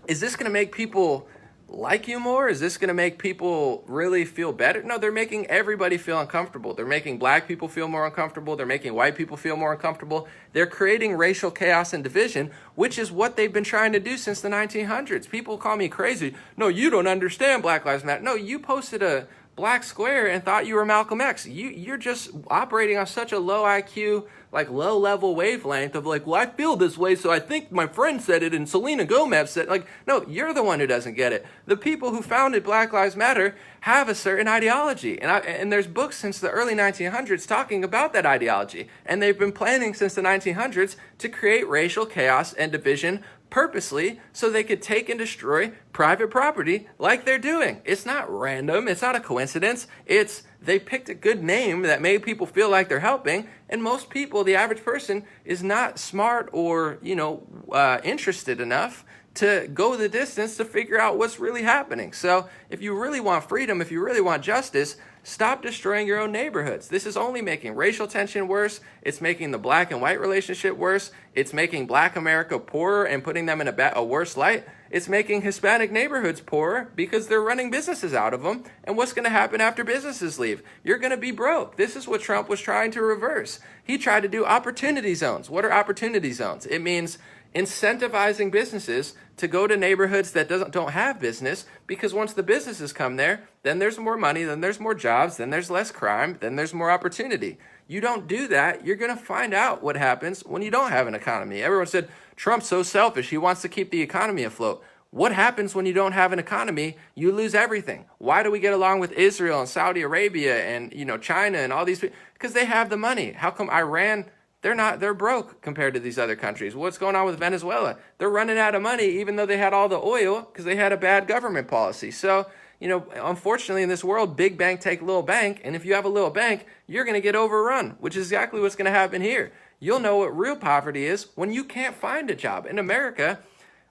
is this going to make people like you more? Is this going to make people really feel better? No, they're making everybody feel uncomfortable. They're making Black people feel more uncomfortable. They're making white people feel more uncomfortable. They're creating racial chaos and division, which is what they've been trying to do since the 1900s. People call me crazy. No, you don't understand Black Lives Matter. No, you posted a black square and thought you were Malcolm X. You're just operating on such a low IQ, like low level wavelength of like, well, I feel this way, so I think my friend said it and Selena Gomez said, like, no, you're the one who doesn't get it. The people who founded Black Lives Matter have a certain ideology. And there's books since the early 1900s talking about that ideology. And they've been planning since the 1900s to create racial chaos and division purposely so they could take and destroy private property like they're doing. It's not random. It's not a coincidence. They picked a good name that made people feel like they're helping. And most people, the average person, is not smart or, interested enough to go the distance to figure out what's really happening. So if you really want freedom, if you really want justice, stop destroying your own neighborhoods. This is only making racial tension worse. It's making the Black and white relationship worse. It's making Black America poorer and putting them in a worse light. It's making Hispanic neighborhoods poorer because they're running businesses out of them. And what's going to happen after businesses leave? You're going to be broke. This is what Trump was trying to reverse. He tried to do opportunity zones. What are opportunity zones? It means incentivizing businesses to go to neighborhoods that don't have business, because once the businesses come there, then there's more money, then there's more jobs, then there's less crime, then there's more opportunity. You don't do that, you're going to find out what happens when you don't have an economy. Everyone said, Trump's so selfish, he wants to keep the economy afloat. What happens when you don't have an economy? You lose everything. Why do we get along with Israel and Saudi Arabia and China and all these people? Because they have the money. How come Iran, they're broke compared to these other countries? What's going on with Venezuela? They're running out of money even though they had all the oil because they had a bad government policy. So, unfortunately in this world, big bank take little bank. And if you have a little bank, you're going to get overrun, which is exactly what's going to happen here. You'll know what real poverty is when you can't find a job. In America,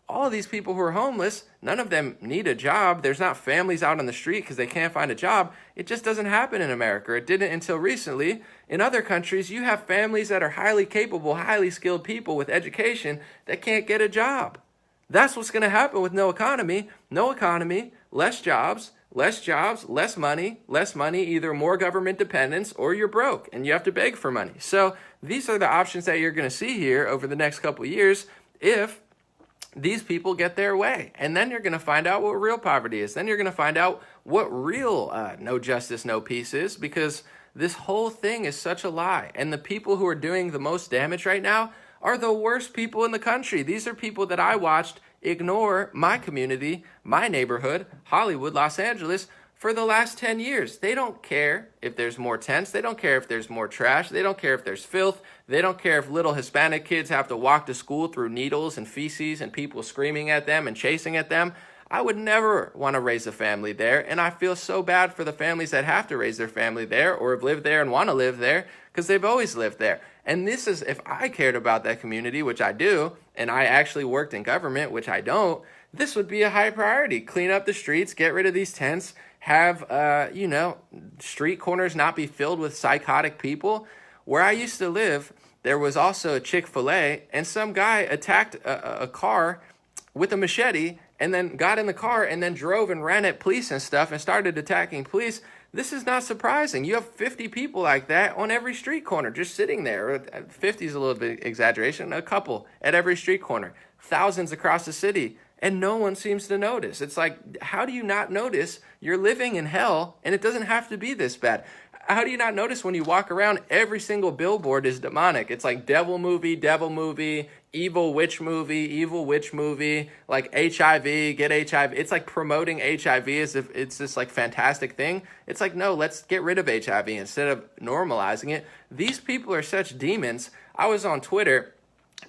all of these people who are homeless, none of them need a job. There's not families out on the street because they can't find a job. It just doesn't happen in America. It didn't until recently. In other countries, you have families that are highly capable, highly skilled people with education that can't get a job. That's what's going to happen with no economy. No economy, less jobs, less money, either more government dependence or you're broke and you have to beg for money. So these are the options that you're going to see here over the next couple of years if these people get their way. And then you're going to find out what real poverty is. Then you're going to find out what real no justice, no peace is, because this whole thing is such a lie. And the people who are doing the most damage right now are the worst people in the country. These are people that I watched ignore my community, my neighborhood, Hollywood, Los Angeles, for the last 10 years. They don't care if there's more tents. They don't care if there's more trash. They don't care if there's filth. They don't care if little Hispanic kids have to walk to school through needles and feces and people screaming at them and chasing at them. I would never want to raise a family there, and I feel so bad for the families that have to raise their family there or have lived there and want to live there because they've always lived there. And this is, if I cared about that community, which I do, and I actually worked in government, which I don't, this would be a high priority. Clean up the streets, get rid of these tents, have, street corners not be filled with psychotic people. Where I used to live, there was also a Chick-fil-A, and some guy attacked a car with a machete and then got in the car and then drove and ran at police and stuff and started attacking police. This is not surprising. You have 50 people like that on every street corner just sitting there. 50 is a little bit exaggeration, a couple at every street corner, thousands across the city, and no one seems to notice. It's like, how do you not notice? You're living in hell, and it doesn't have to be this bad. How do you not notice when you walk around, every single billboard is demonic? It's like devil movie, evil witch movie, like HIV, get HIV. It's like promoting HIV as if it's this like fantastic thing. It's like, no, let's get rid of HIV instead of normalizing it. These people are such demons. I was on Twitter,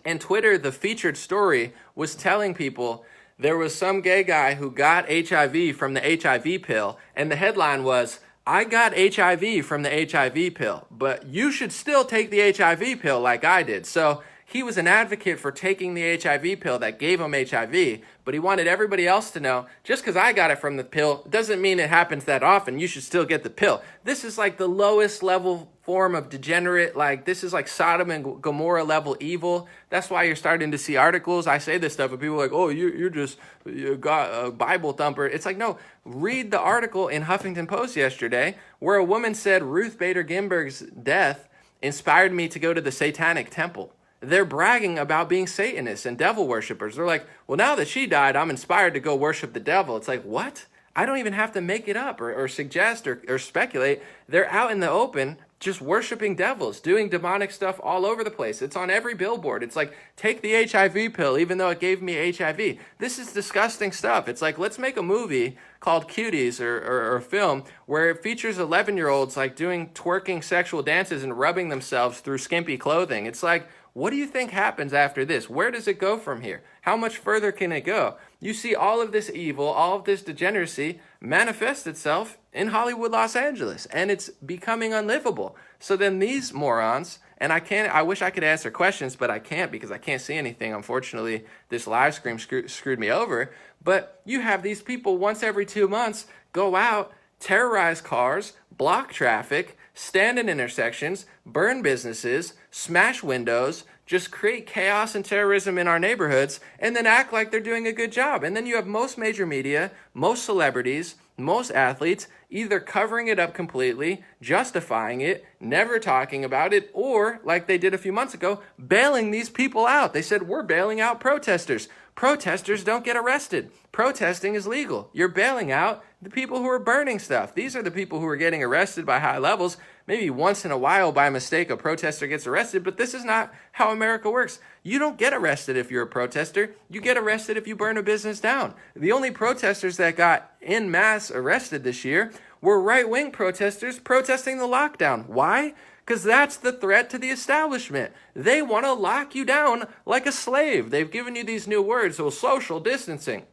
and Twitter, the featured story was telling people there was some gay guy who got HIV from the HIV pill, and the headline was, I got HIV from the HIV pill, but you should still take the HIV pill like I did. So he was an advocate for taking the HIV pill that gave him HIV, but he wanted everybody else to know, just because I got it from the pill doesn't mean it happens that often. You should still get the pill. This is like the lowest level form of degenerate, like this is like Sodom and Gomorrah level evil. That's why you're starting to see articles. I say this stuff and people are like, oh, you got a Bible thumper. It's like, no, read the article in Huffington Post yesterday where a woman said Ruth Bader Ginsburg's death inspired me to go to the Satanic Temple. They're bragging about being Satanists and devil worshipers. They're like, well, now that she died, I'm inspired to go worship the devil. It's like, what? I don't even have to make it up or suggest or speculate. They're out in the open just worshiping devils, doing demonic stuff all over the place. It's on every billboard. It's like, take the HIV pill, even though it gave me HIV. This is disgusting stuff. It's like, let's make a movie called Cuties or a film where it features 11-year-olds like doing twerking sexual dances and rubbing themselves through skimpy clothing. It's like, what do you think happens after this? Where does it go from here? How much further can it go? You see all of this evil, all of this degeneracy manifest itself in Hollywood, Los Angeles, and it's becoming unlivable. So then these morons, and I wish I could answer questions, but I can't because I can't see anything. Unfortunately, this live stream screwed me over. But you have these people once every 2 months go out, terrorize cars, block traffic, stand in intersections, burn businesses, smash windows, just create chaos and terrorism in our neighborhoods, and then act like they're doing a good job. And then you have most major media, most celebrities, most athletes either covering it up completely, justifying it, never talking about it, or, like they did a few months ago, bailing these people out. They said, we're bailing out protesters. Protesters don't get arrested. Protesting is legal. You're bailing out the people who are burning stuff. These are the people who are getting arrested by high levels. Maybe once in a while, by mistake, a protester gets arrested, but this is not how America works. You don't get arrested if you're a protester. You get arrested if you burn a business down. The only protesters that got en masse arrested this year were right-wing protesters protesting the lockdown. Why? Because that's the threat to the establishment. They want to lock you down like a slave. They've given you these new words, so social distancing,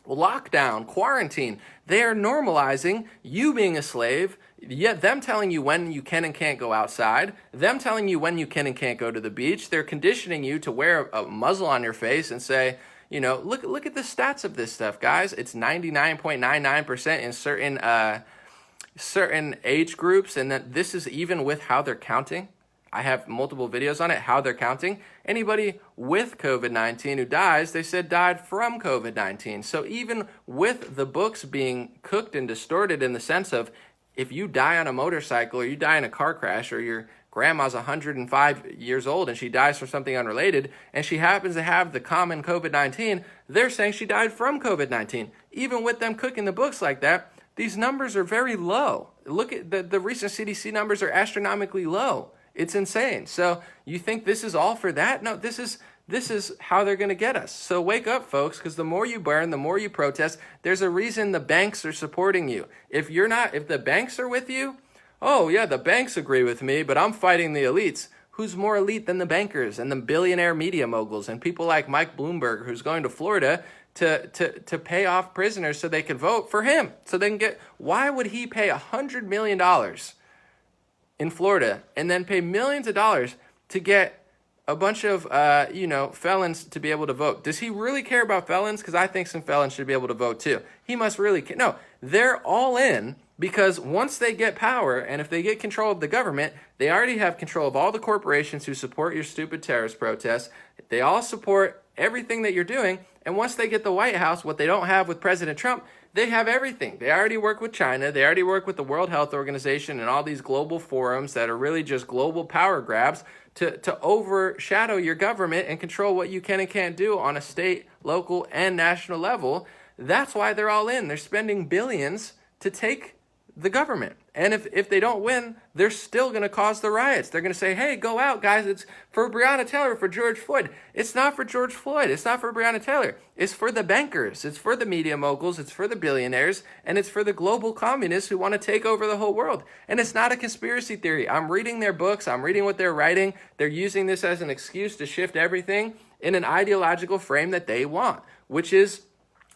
lockdown, quarantine. They are normalizing you being a slave, yet them telling you when you can and can't go outside, them telling you when you can and can't go to the beach. They're conditioning you to wear a muzzle on your face and say, look at the stats of this stuff, guys. It's 99.99% in certain age groups, and that this is even with how they're counting. I have multiple videos on it, how they're counting. Anybody with COVID-19 who dies, they said died from COVID-19. So even with the books being cooked and distorted in the sense of if you die on a motorcycle or you die in a car crash or your grandma's 105 years old and she dies from something unrelated and she happens to have the common COVID-19, they're saying she died from COVID-19. Even with them cooking the books like that, these numbers are very low. Look at the recent CDC numbers are astronomically low. It's insane. So you think this is all for that? No, this is how they're going to get us. So wake up, folks, because the more you burn, the more you protest. There's a reason the banks are supporting you. If the banks are with you, oh yeah, the banks agree with me, but I'm fighting the elites. Who's more elite than the bankers and the billionaire media moguls and people like Mike Bloomberg, who's going to Florida to pay off prisoners so they can vote for him, so they can get. Why would he pay $100 million in Florida and then pay millions of dollars to get a bunch of, felons to be able to vote. Does he really care about felons? Because I think some felons should be able to vote too. He must really care. No, they're all in because once they get power and if they get control of the government, they already have control of all the corporations who support your stupid terrorist protests. They all support everything that you're doing. And once they get the White House, what they don't have with President Trump, they have everything. They already work with China. They already work with the World Health Organization and all these global forums that are really just global power grabs to overshadow your government and control what you can and can't do on a state, local, and national level. That's why they're all in. They're spending billions to take the government. And if they don't win, they're still going to cause the riots. They're going to say, hey, go out, guys. It's for Breonna Taylor, for George Floyd. It's not for George Floyd. It's not for Breonna Taylor. It's for the bankers. It's for the media moguls. It's for the billionaires. And it's for the global communists who want to take over the whole world. And it's not a conspiracy theory. I'm reading their books. I'm reading what they're writing. They're using this as an excuse to shift everything in an ideological frame that they want, which is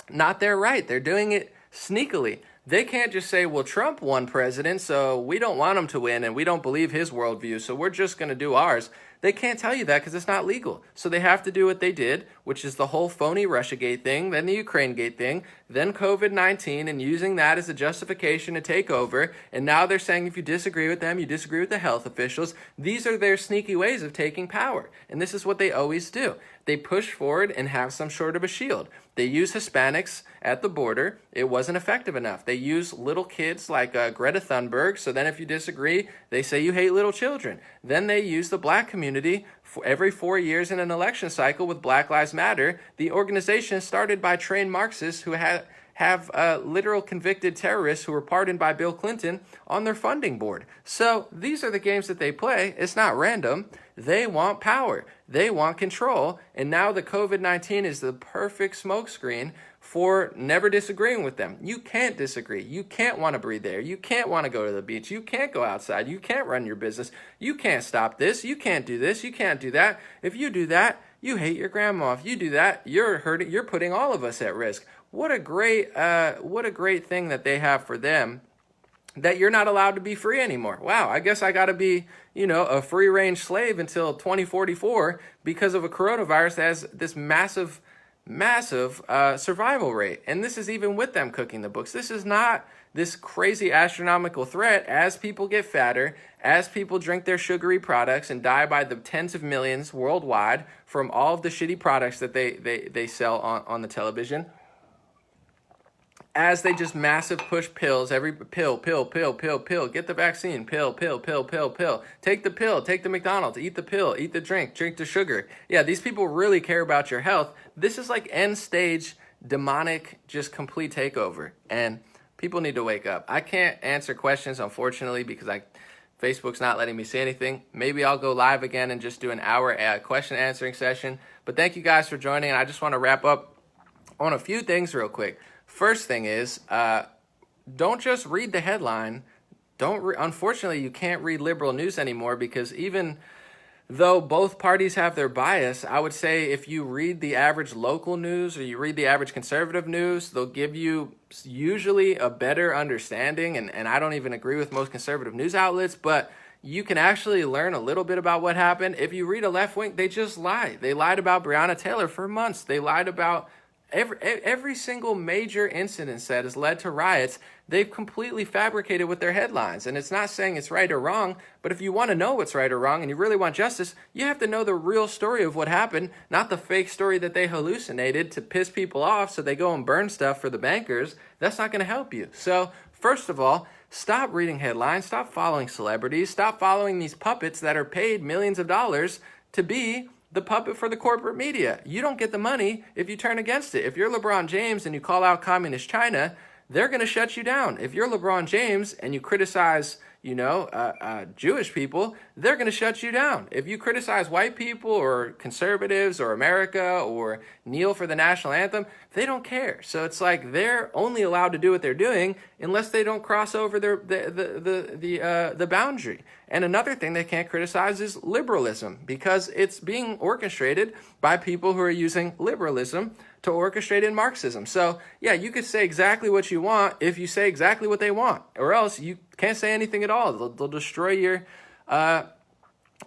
not their right. They're doing it sneakily. They can't just say, well, Trump won president, so we don't want him to win, and we don't believe his worldview, so we're just going to do ours. They can't tell you that because it's not legal. So they have to do what they did, which is the whole phony Russiagate thing, then the Ukrainegate thing, then COVID-19, and using that as a justification to take over. And now they're saying if you disagree with them, you disagree with the health officials. These are their sneaky ways of taking power. And this is what they always do. They push forward and have some sort of a shield. They use Hispanics at the border. It wasn't effective enough. They use little kids like Greta Thunberg. So then if you disagree, they say you hate little children. Then they use the black community for every 4 years in an election cycle with Black Lives Matter. The organization started by trained Marxists who have literal convicted terrorists who were pardoned by Bill Clinton on their funding board. So these are the games that they play. It's not random. They want power. They want control. And now the COVID-19 is the perfect smokescreen for never disagreeing with them. You can't disagree. You can't want to breathe air. You can't want to go to the beach. You can't go outside. You can't run your business. You can't stop this. You can't do this. You can't do that. If you do that, you hate your grandma. If you do that, you're hurting. You're putting all of us at risk. What a great thing that they have for them, that you're not allowed to be free anymore. Wow, I guess I got to be, a free-range slave until 2044 because of a coronavirus that has this massive survival rate. And this is even with them cooking the books. This is not this crazy astronomical threat. As people get fatter, as people drink their sugary products and die by the tens of millions worldwide from all of the shitty products that they sell on the television, as they just massive push pills, every pill, get the vaccine, pill, take the pill, take the McDonald's, eat the pill, eat the drink the sugar. Yeah, these people really care about your health. This is like end stage demonic, just complete takeover. And people need to wake up. I can't answer questions, unfortunately, because Facebook's not letting me say anything. Maybe I'll go live again and just do an hour question answering session. But thank you guys for joining. And I just want to wrap up on a few things real quick. First thing is, don't just read the headline. Unfortunately, you can't read liberal news anymore because even though both parties have their bias, I would say if you read the average local news or you read the average conservative news, they'll give you usually a better understanding. And I don't even agree with most conservative news outlets, but you can actually learn a little bit about what happened. If you read a left wing, they just lie. They lied about Breonna Taylor for months. They lied about every single major incident that has led to riots. They've completely fabricated with their headlines. And it's not saying it's right or wrong, but if you want to know what's right or wrong and you really want justice, you have to know the real story of what happened, not the fake story that they hallucinated to piss people off so they go and burn stuff for the bankers. That's not going to help you. So first of all, stop reading headlines, stop following celebrities, stop following these puppets that are paid millions of dollars to be the puppet for the corporate media. You don't get the money if you turn against it. If you're LeBron James and you call out communist China, they're going to shut you down. If you're LeBron James and you criticize, Jewish people, they're going to shut you down. If you criticize white people or conservatives or America or kneel for the national anthem, they don't care. So it's like they're only allowed to do what they're doing unless they don't cross over the boundary. And another thing they can't criticize is liberalism, because it's being orchestrated by people who are using liberalism to orchestrate in Marxism. So yeah, you could say exactly what you want if you say exactly what they want, or else you can't say anything at all. They'll destroy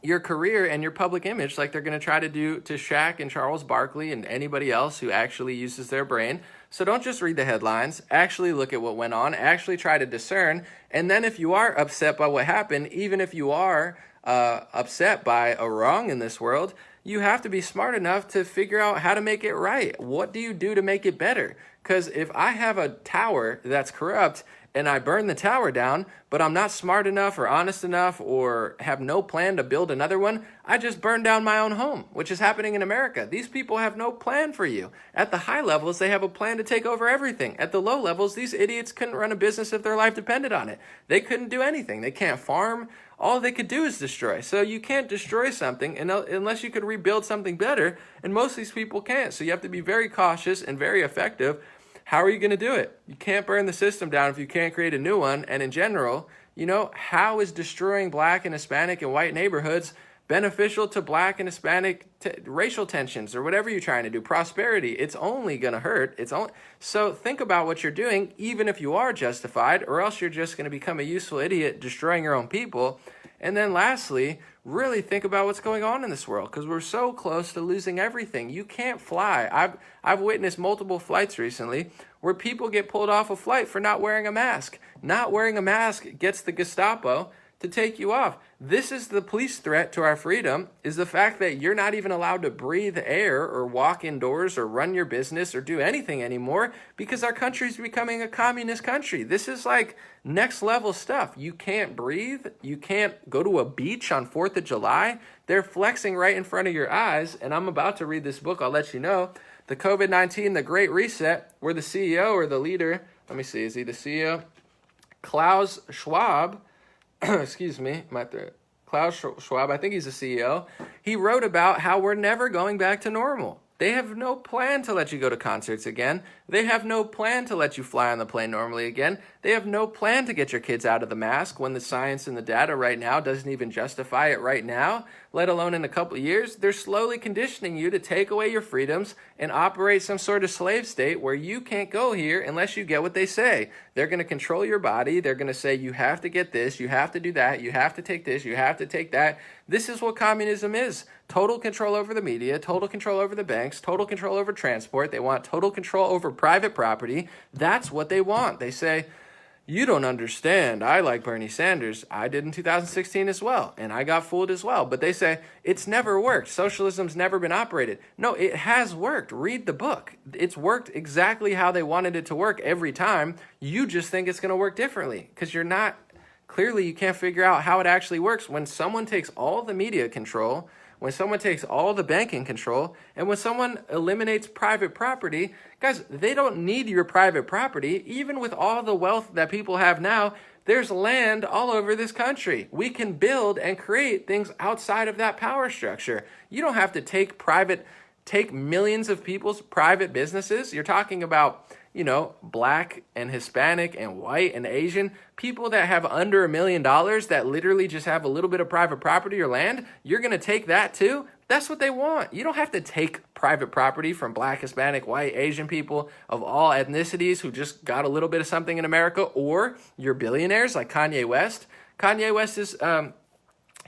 your career and your public image like they're going to try to do to Shaq and Charles Barkley and anybody else who actually uses their brain. So don't just read the headlines, actually look at what went on, actually try to discern. And then if you are upset by what happened, even if you are upset by a wrong in this world, you have to be smart enough to figure out how to make it right. What do you do to make it better? Because if I have a tower that's corrupt and I burn the tower down, but I'm not smart enough or honest enough or have no plan to build another one, I just burn down my own home, which is happening in America. These people have no plan for you. At the high levels, they have a plan to take over everything. At the low levels, these idiots couldn't run a business if their life depended on it. They couldn't do anything. They can't farm. All they could do is destroy. So you can't destroy something unless you could rebuild something better, and most of these people can't. So you have to be very cautious and very effective. How are you going to do it? You can't burn the system down if you can't create a new one. And in general, how is destroying Black and Hispanic and white neighborhoods beneficial to Black and Hispanic racial tensions or whatever you're trying to do? Prosperity, it's only going to hurt. So think about what you're doing, even if you are justified, or else you're just going to become a useful idiot destroying your own people. And then lastly, really think about what's going on in this world, because we're so close to losing everything. You can't fly. I've witnessed multiple flights recently where people get pulled off a flight for not wearing a mask. Not wearing a mask gets the Gestapo to take you off. This is the police threat to our freedom, is the fact that you're not even allowed to breathe air or walk indoors or run your business or do anything anymore because our country's becoming a communist country. This is like next level stuff. You can't breathe. You can't go to a beach on 4th of July. They're flexing right in front of your eyes. And I'm about to read this book. I'll let you know. The COVID-19, The Great Reset, where the CEO or the leader, let me see, is he the CEO? Klaus Schwab, excuse me, Klaus Schwab, I think he's the CEO. He wrote about how we're never going back to normal. They have no plan to let you go to concerts again. They have no plan to let you fly on the plane normally again. They have no plan to get your kids out of the mask when the science and the data right now doesn't even justify it right now, let alone in a couple of years. They're slowly conditioning you to take away your freedoms and operate some sort of slave state where you can't go here unless you get what they say. They're going to control your body. They're going to say you have to get this, you have to do that, you have to take this, you have to take that. This is what communism is. Total control over the media, total control over the banks, total control over transport. They want total control over private property. That's what they want. They say, you don't understand. I like Bernie Sanders. I did in 2016 as well, and I got fooled as well. But they say, it's never worked. Socialism's never been operated. No, it has worked. Read the book. It's worked exactly how they wanted it to work every time. You just think it's going to work differently because you're not. Clearly, you can't figure out how it actually works when someone takes all the media control, when someone takes all the banking control, and when someone eliminates private property. Guys, they don't need your private property. Even with all the wealth that people have now, there's land all over this country. We can build and create things outside of that power structure. You don't have to take millions of people's private businesses. You're talking about, Black and Hispanic and white and Asian people that have under $1 million that literally just have a little bit of private property or land. You're going to take that too? That's what they want. You don't have to take private property from Black, Hispanic, white, Asian people of all ethnicities who just got a little bit of something in America, or you're billionaires like Kanye West. Kanye West is,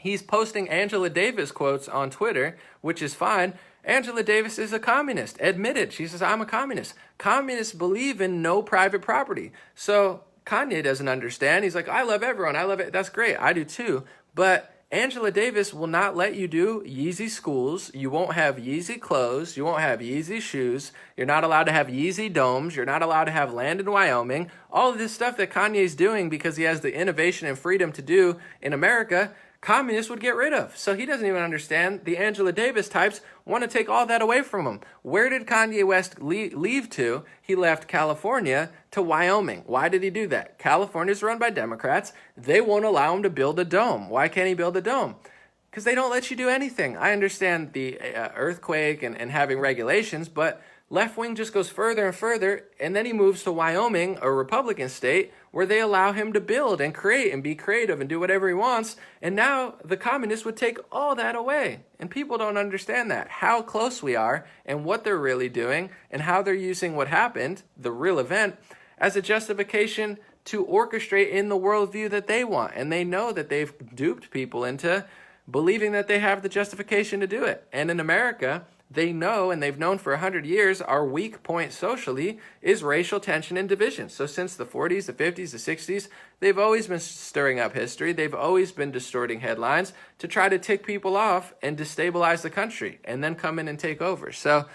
he's posting Angela Davis quotes on Twitter, which is fine. Angela Davis is a communist. Admitted. She says, I'm a communist. Communists believe in no private property. So Kanye doesn't understand. He's like, I love everyone. I love it. That's great. I do too. But Angela Davis will not let you do Yeezy schools. You won't have Yeezy clothes. You won't have Yeezy shoes. You're not allowed to have Yeezy domes. You're not allowed to have land in Wyoming. All of this stuff that Kanye's doing because he has the innovation and freedom to do in America, communists would get rid of. So he doesn't even understand. The Angela Davis types want to take all that away from him. Where did Kanye West leave to? He left California to Wyoming. Why did he do that? California's run by Democrats. They won't allow him to build a dome. Why can't he build a dome? Because they don't let you do anything. I understand the earthquake and having regulations, but left wing just goes further and further, and then he moves to Wyoming, a Republican state, where they allow him to build and create and be creative and do whatever he wants. And now the communists would take all that away. And people don't understand that, how close we are and what they're really doing and how they're using what happened, the real event, as a justification to orchestrate in the worldview that they want. And they know that they've duped people into believing that they have the justification to do it. And in America, they know, and they've known for 100 years, our weak point socially is racial tension and division. So since the 40s, the 50s, the 60s, they've always been stirring up history. They've always been distorting headlines to try to tick people off and destabilize the country and then come in and take over. So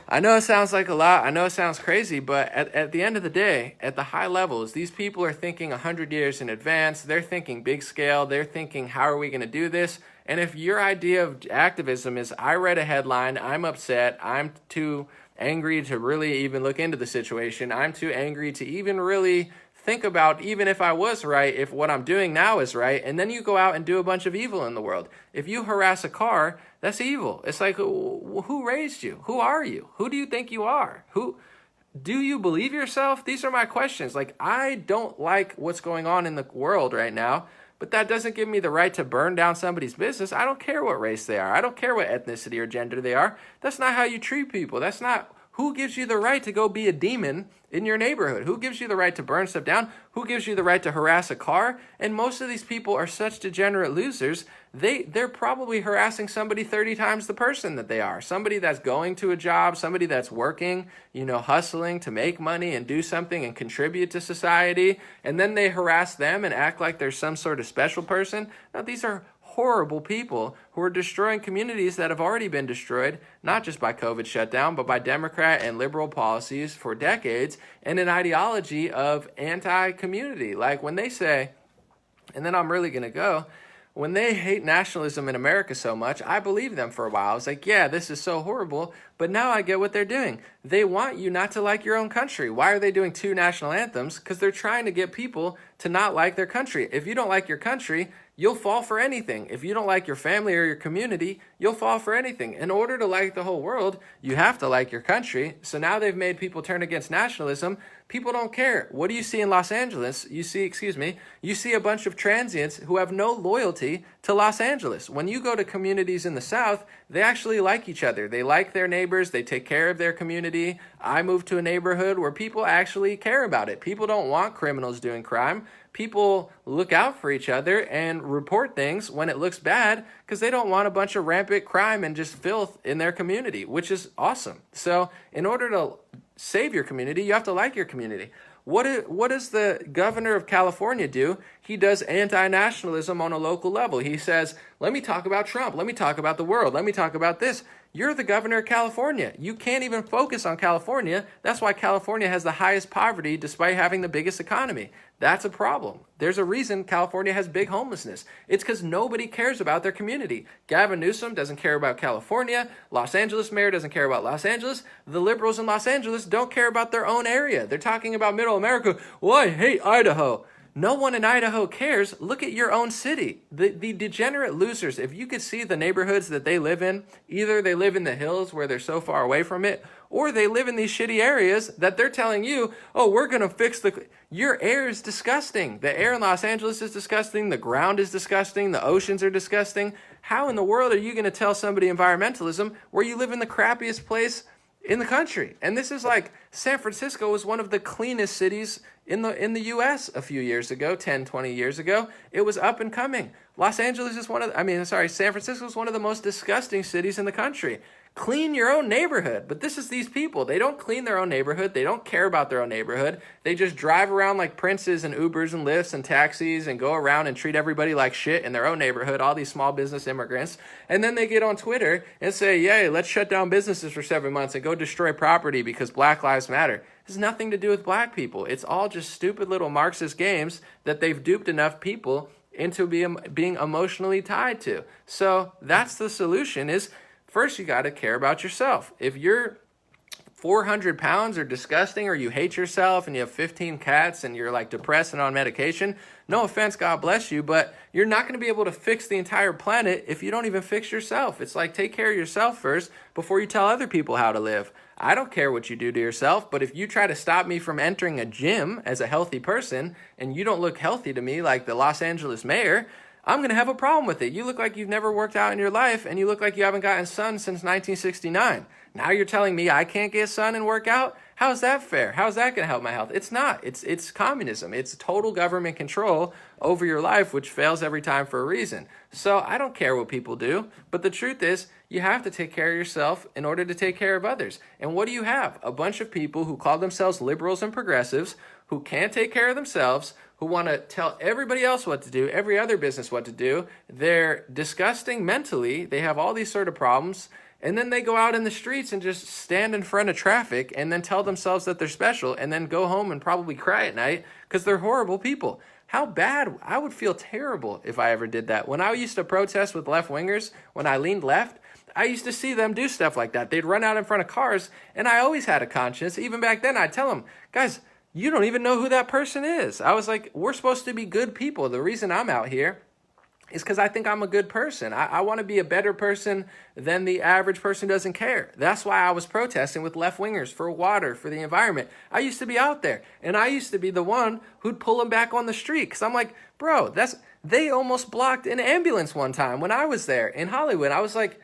I know it sounds like a lot. I know it sounds crazy, but at the end of the day, at the high levels, these people are thinking 100 years in advance. They're thinking big scale. They're thinking, how are we going to do this? And if your idea of activism is, I read a headline, I'm upset, I'm too angry to really even look into the situation, I'm too angry to even really think about, even if I was right, if what I'm doing now is right, and then you go out and do a bunch of evil in the world. If you harass a car, that's evil. It's like, who raised you? Who are you? Who do you think you are? Who do you believe yourself? These are my questions. Like, I don't like what's going on in the world right now, but that doesn't give me the right to burn down somebody's business. I don't care what race they are. I don't care what ethnicity or gender they are. That's not how you treat people. That's not, who gives you the right to go be a demon in your neighborhood? Who gives you the right to burn stuff down? Who gives you the right to harass a car? And most of these people are such degenerate losers. They're probably harassing somebody 30 times the person that they are. Somebody that's going to a job, somebody that's working, hustling to make money and do something and contribute to society. And then they harass them and act like they're some sort of special person. Now, these are horrible people who are destroying communities that have already been destroyed, not just by COVID shutdown, but by Democrat and liberal policies for decades, and an ideology of anti-community. Like when they say, and then I'm really going to go, when they hate nationalism in America so much, I believe them for a while. I was like, yeah, this is so horrible, but now I get what they're doing. They want you not to like your own country. Why are they doing 2 national anthems? Because they're trying to get people to not like their country. If you don't like your country, you'll fall for anything. If you don't like your family or your community, you'll fall for anything. In order to like the whole world, you have to like your country. So now they've made people turn against nationalism. People don't care. What do you see in Los Angeles? You see a bunch of transients who have no loyalty to Los Angeles. When you go to communities in the South, they actually like each other. They like their neighbors. They take care of their community. I moved to a neighborhood where people actually care about it. People don't want criminals doing crime. People look out for each other and report things when it looks bad because they don't want a bunch of rampant crime and just filth in their community, which is awesome. So in order to save your community, you have to like your community. What does the governor of California do? He does anti-nationalism on a local level. He says, let me talk about Trump. Let me talk about the world. Let me talk about this. You're the governor of California. You can't even focus on California. That's why California has the highest poverty despite having the biggest economy. That's a problem. There's a reason California has big homelessness. It's because nobody cares about their community. Gavin Newsom doesn't care about California. Los Angeles mayor doesn't care about Los Angeles. The liberals in Los Angeles don't care about their own area. They're talking about middle America. Well, I hate Idaho. No one in Idaho cares. Look at your own city. The degenerate losers, if you could see the neighborhoods that they live in, either they live in the hills where they're so far away from it, or they live in these shitty areas that they're telling you, oh, we're going to fix your air is disgusting. The air in Los Angeles is disgusting. The ground is disgusting. The oceans are disgusting. How in the world are you going to tell somebody environmentalism where you live in the crappiest place in the country? And this is like, San Francisco was one of the cleanest cities in the U.S. a few years ago, 10, 20 years ago. It was up and coming. San Francisco is one of the most disgusting cities in the country. Clean your own neighborhood. But this is these people. They don't clean their own neighborhood. They don't care about their own neighborhood. They just drive around like princes and Ubers and Lyfts and taxis and go around and treat everybody like shit in their own neighborhood, all these small business immigrants. And then they get on Twitter and say, yay, let's shut down businesses for 7 months and go destroy property because Black Lives Matter. It has nothing to do with black people. It's all just stupid little Marxist games that they've duped enough people into being emotionally tied to. So that's the solution is, first, you got to care about yourself. If you're 400 pounds or disgusting or you hate yourself and you have 15 cats and you're like depressed and on medication, no offense, God bless you, but you're not going to be able to fix the entire planet if you don't even fix yourself. It's like, take care of yourself first before you tell other people how to live. I don't care what you do to yourself, but if you try to stop me from entering a gym as a healthy person and you don't look healthy to me like the Los Angeles mayor, I'm going to have a problem with it. You look like you've never worked out in your life, and you look like you haven't gotten sun since 1969. Now you're telling me I can't get sun and work out? How's that fair? How's that going to help my health? It's not. It's communism. It's total government control over your life, which fails every time for a reason. So I don't care what people do, but the truth is you have to take care of yourself in order to take care of others. And what do you have? A bunch of people who call themselves liberals and progressives who can't take care of themselves, who want to tell everybody else what to do, every other business what to do. They're disgusting mentally. They have all these sort of problems. And then they go out in the streets and just stand in front of traffic and then tell themselves that they're special and then go home and probably cry at night because they're horrible people. How bad? I would feel terrible if I ever did that. When I used to protest with left-wingers, when I leaned left, I used to see them do stuff like that. They'd run out in front of cars, and I always had a conscience. Even back then, I'd tell them, guys, you don't even know who that person is. I was like, we're supposed to be good people. The reason I'm out here is because I think I'm a good person. I want to be a better person than the average person who doesn't care. That's why I was protesting with left-wingers for water, for the environment. I used to be out there, and I used to be the one who'd pull them back on the street because I'm like, bro, they almost blocked an ambulance one time when I was there in Hollywood. I was like,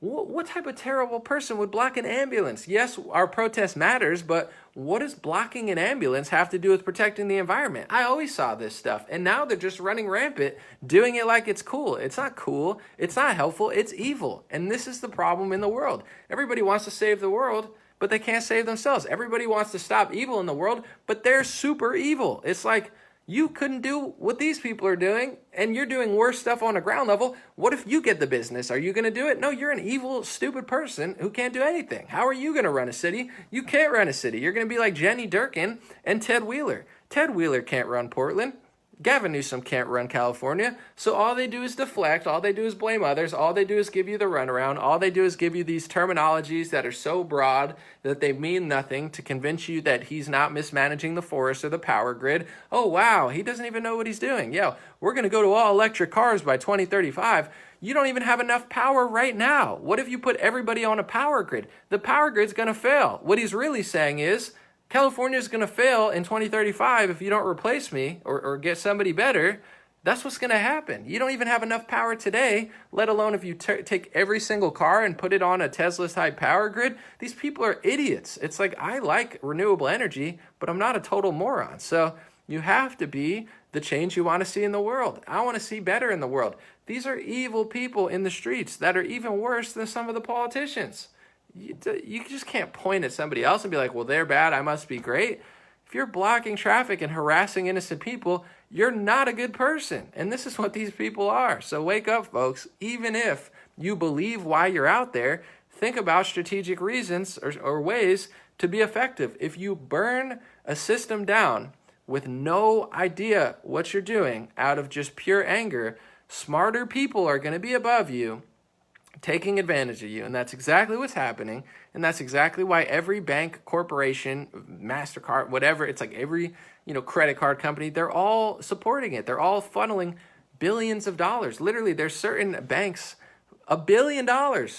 what type of terrible person would block an ambulance? Yes, our protest matters, but what does blocking an ambulance have to do with protecting the environment? I always saw this stuff, and now they're just running rampant, doing it like it's cool. It's not cool. It's not helpful. It's evil, and this is the problem in the world. Everybody wants to save the world, but they can't save themselves. Everybody wants to stop evil in the world, but they're super evil. It's like, you couldn't do what these people are doing, and you're doing worse stuff on a ground level. What if you get the business? Are you going to do it? No, you're an evil, stupid person who can't do anything. How are you going to run a city? You can't run a city. You're going to be like Jenny Durkin and Ted Wheeler. Ted Wheeler can't run Portland. Gavin Newsom can't run California. So all they do is deflect. All they do is blame others. All they do is give you the runaround. All they do is give you these terminologies that are so broad that they mean nothing to convince you that he's not mismanaging the forest or the power grid. Oh, wow, he doesn't even know what he's doing. Yeah, we're going to go to all electric cars by 2035. You don't even have enough power right now. What if you put everybody on a power grid? The power grid's going to fail. What he's really saying is, California is going to fail in 2035 if you don't replace me or get somebody better. That's what's going to happen. You don't even have enough power today, let alone if you take every single car and put it on a Tesla-type power grid. These people are idiots. It's like, I like renewable energy, but I'm not a total moron. So you have to be the change you want to see in the world. I want to see better in the world. These are evil people in the streets that are even worse than some of the politicians. You just can't point at somebody else and be like, well, they're bad, I must be great. If you're blocking traffic and harassing innocent people, you're not a good person. And this is what these people are. So wake up, folks. Even if you believe why you're out there, think about strategic reasons or ways to be effective. If you burn a system down with no idea what you're doing out of just pure anger, smarter people are going to be above you, taking advantage of you. And that's exactly what's happening. And that's exactly why every bank, corporation, MasterCard, whatever, it's like every, credit card company, they're all supporting it. They're all funneling billions of dollars. Literally, there's certain banks, $1 billion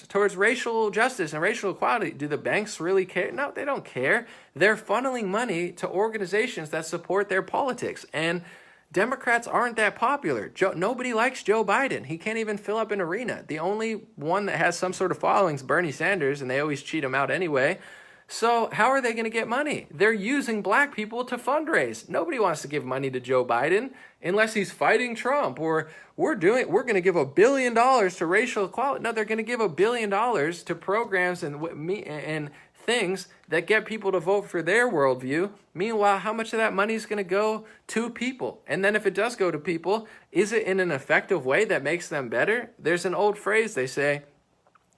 towards racial justice and racial equality. Do the banks really care? No, they don't care. They're funneling money to organizations that support their politics. And Democrats aren't that popular. Nobody likes Joe Biden. He can't even fill up an arena. The only one that has some sort of following is Bernie Sanders, and they always cheat him out anyway. So how are they going to get money? They're using black people to fundraise. Nobody wants to give money to Joe Biden unless he's fighting Trump, or we're going to give $1 billion to racial equality. No, they're going to give $1 billion to programs and things that get people to vote for their worldview. Meanwhile, how much of that money is going to go to people? And then if it does go to people, is it in an effective way that makes them better? There's an old phrase they say,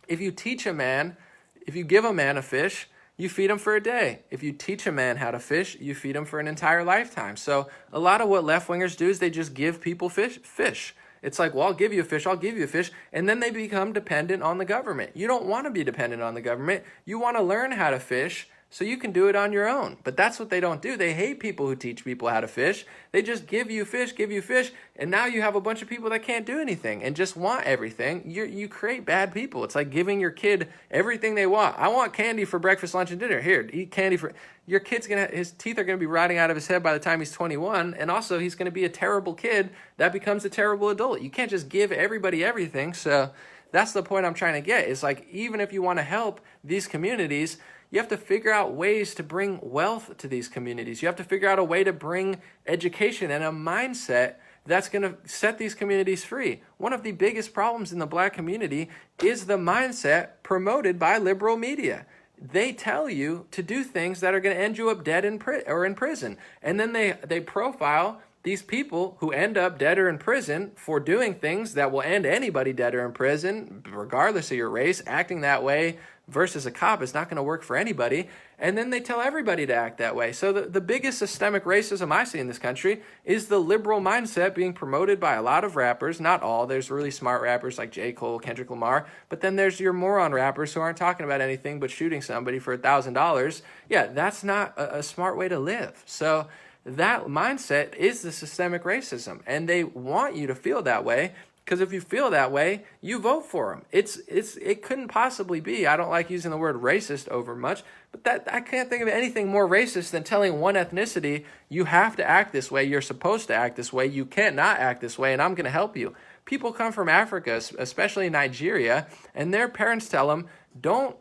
if you give a man a fish, you feed him for a day. If you teach a man how to fish, you feed him for an entire lifetime. So a lot of what left-wingers do is they just give people fish. It's like, well, I'll give you a fish, and then they become dependent on the government. You don't want to be dependent on the government. You want to learn how to fish so you can do it on your own. But that's what they don't do. They hate people who teach people how to fish. They just give you fish, and now you have a bunch of people that can't do anything and just want everything. You create bad people. It's like giving your kid everything they want. I want candy for breakfast, lunch, and dinner. Here, eat candy for... Your kid's his teeth are gonna be rotting out of his head by the time he's 21, and also he's gonna be a terrible kid that becomes a terrible adult. You can't just give everybody everything. So that's the point I'm trying to get. It's like, even if you want to help these communities, you have to figure out ways to bring wealth to these communities. You have to figure out a way to bring education and a mindset that's going to set these communities free. One of the biggest problems in the Black community is the mindset promoted by liberal media. They tell you to do things that are going to end you up dead in prison. And then they profile these people who end up dead or in prison for doing things that will end anybody dead or in prison, regardless of your race. Acting that way versus a cop is not going to work for anybody. And then they tell everybody to act that way. So the biggest systemic racism I see in this country is the liberal mindset being promoted by a lot of rappers. Not all. There's really smart rappers like J. Cole, Kendrick Lamar. But then there's your moron rappers who aren't talking about anything but shooting somebody for $1,000. Yeah, that's not a smart way to live. So that mindset is the systemic racism, and they want you to feel that way, because if you feel that way, you vote for them. It couldn't possibly be. I don't like using the word racist over much, but that I can't think of anything more racist than telling one ethnicity, you have to act this way, you're supposed to act this way, you can't not act this way, and I'm going to help you. People come from Africa, especially Nigeria, and their parents tell them, don't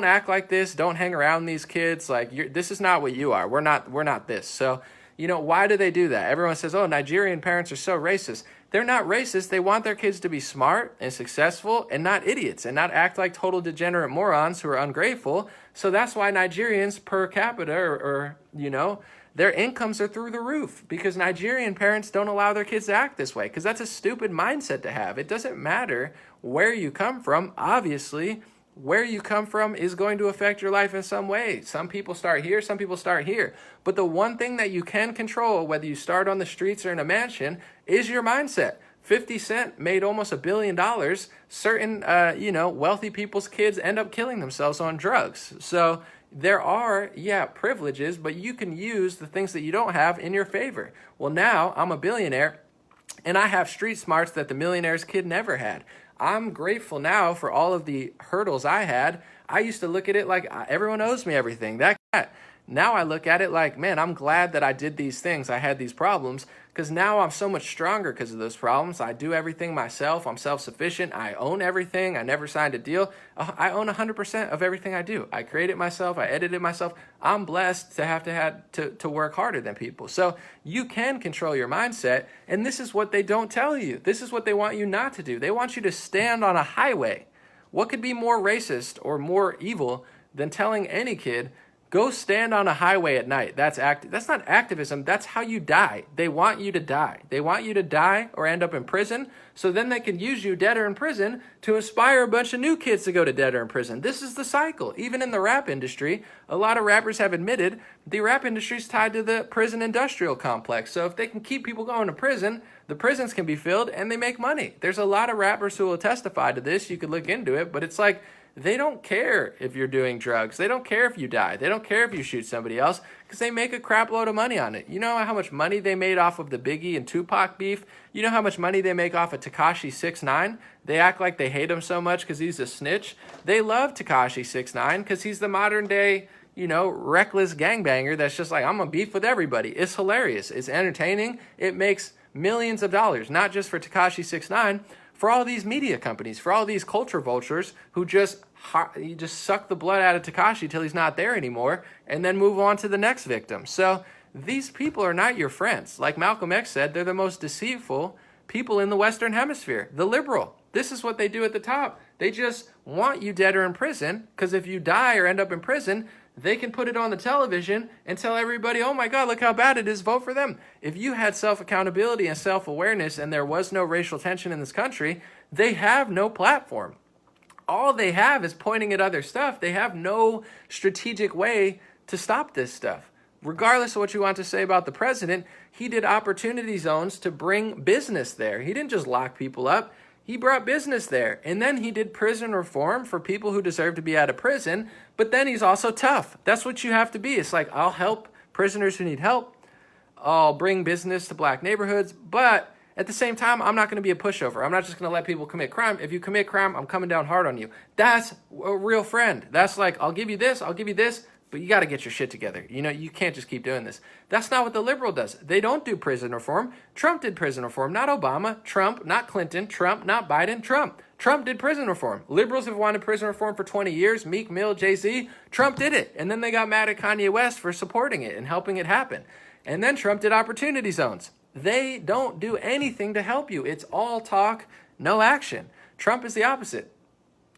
act like this, don't hang around these kids, like this is not what you are. We're not this. So, why do they do that? Everyone says, oh, Nigerian parents are so racist. They're not racist. They want their kids to be smart and successful and not idiots and not act like total degenerate morons who are ungrateful. So that's why Nigerians per capita or their incomes are through the roof, because Nigerian parents don't allow their kids to act this way, because that's a stupid mindset to have. It doesn't matter where you come from. Obviously, where you come from is going to affect your life in some way. Some people start here, some people start here. But the one thing that you can control, whether you start on the streets or in a mansion, is your mindset. 50 Cent made almost $1 billion. Certain, wealthy people's kids end up killing themselves on drugs. So there are, privileges, but you can use the things that you don't have in your favor. Well, now I'm a billionaire, and I have street smarts that the millionaire's kid never had. I'm grateful now for all of the hurdles I had. I used to look at it like everyone owes me everything. Now I look at it like, man, I'm glad that I did these things. I had these problems, because now I'm so much stronger because of those problems. I do everything myself. I'm self-sufficient. I own everything. I never signed a deal. I own 100% of everything I do. I create it myself. I edit it myself. I'm blessed to have to work harder than people. So you can control your mindset, and this is what they don't tell you. This is what they want you not to do. They want you to stand on a highway. What could be more racist or more evil than telling any kid, go stand on a highway at night? That's not activism. That's how you die. They want you to die. They want you to die or end up in prison, so then they can use you dead or in prison to inspire a bunch of new kids to go to dead or in prison. This is the cycle. Even in the rap industry, a lot of rappers have admitted the rap industry is tied to the prison industrial complex. So if they can keep people going to prison, the prisons can be filled and they make money. There's a lot of rappers who will testify to this. You could look into it, but it's like, they don't care if you're doing drugs. They don't care if you die. They don't care if you shoot somebody else, because they make a crap load of money on it. You know how much money they made off of the Biggie and Tupac beef? You know how much money they make off of Tekashi 6ix9ine? They act like they hate him so much because he's a snitch. They love Tekashi 6ix9ine because he's the modern day, reckless gangbanger that's just like, I'm going to beef with everybody. It's hilarious. It's entertaining. It makes millions of dollars, not just for Tekashi 6ix9ine, for all these media companies, for all these culture vultures who just suck the blood out of Tekashi till he's not there anymore and then move on to the next victim. So these people are not your friends. Like Malcolm X said, they're the most deceitful people in the Western Hemisphere, the liberal. This is what they do at the top. They just want you dead or in prison, because if you die or end up in prison, they can put it on the television and tell everybody, oh my God, look how bad it is, vote for them. If you had self-accountability and self-awareness and there was no racial tension in this country, they have no platform. All they have is pointing at other stuff. They have no strategic way to stop this stuff. Regardless of what you want to say about the president, he did opportunity zones to bring business there. He didn't just lock people up. He brought business there. And then he did prison reform for people who deserve to be out of prison. But then he's also tough. That's what you have to be. It's like, I'll help prisoners who need help. I'll bring business to black neighborhoods. But at the same time, I'm not going to be a pushover. I'm not just going to let people commit crime. If you commit crime, I'm coming down hard on you. That's a real friend. That's like, I'll give you this, but you got to get your shit together. You know, you can't just keep doing this. That's not what the liberal does. They don't do prison reform. Trump did prison reform, not Obama. Trump, not Clinton. Trump, not Biden. Trump. Trump did prison reform. Liberals have wanted prison reform for 20 years. Meek Mill, Jay-Z. Trump did it. And then they got mad at Kanye West for supporting it and helping it happen. And then Trump did opportunity zones. They don't do anything to help you. It's all talk, no action. Trump is the opposite.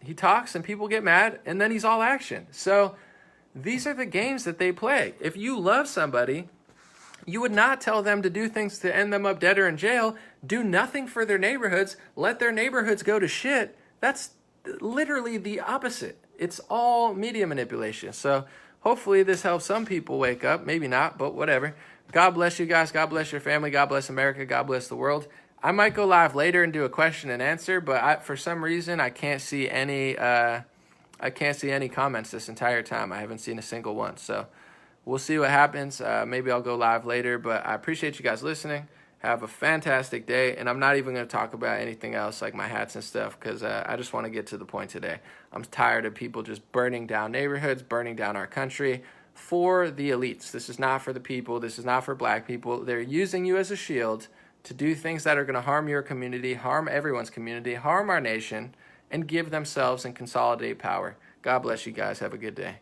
He talks and people get mad, and then he's all action. So these are the games that they play. If you love somebody, you would not tell them to do things to end them up dead or in jail, do nothing for their neighborhoods, let their neighborhoods go to shit. That's literally the opposite. It's all media manipulation. So hopefully this helps some people wake up. Maybe not, but whatever. God bless you guys. God bless your family. God bless America. God bless the world. I might go live later and do a question and answer, but for some reason I can't see any comments this entire time. I haven't seen a single one. So we'll see what happens. Maybe I'll go live later, but I appreciate you guys listening. Have a fantastic day. And I'm not even going to talk about anything else like my hats and stuff because I just want to get to the point today. I'm tired of people just burning down neighborhoods, burning down our country for the elites. This is not for the people. This is not for black people. They're using you as a shield to do things that are going to harm your community, harm everyone's community, harm our nation, and give themselves and consolidate power. God bless you guys. Have a good day.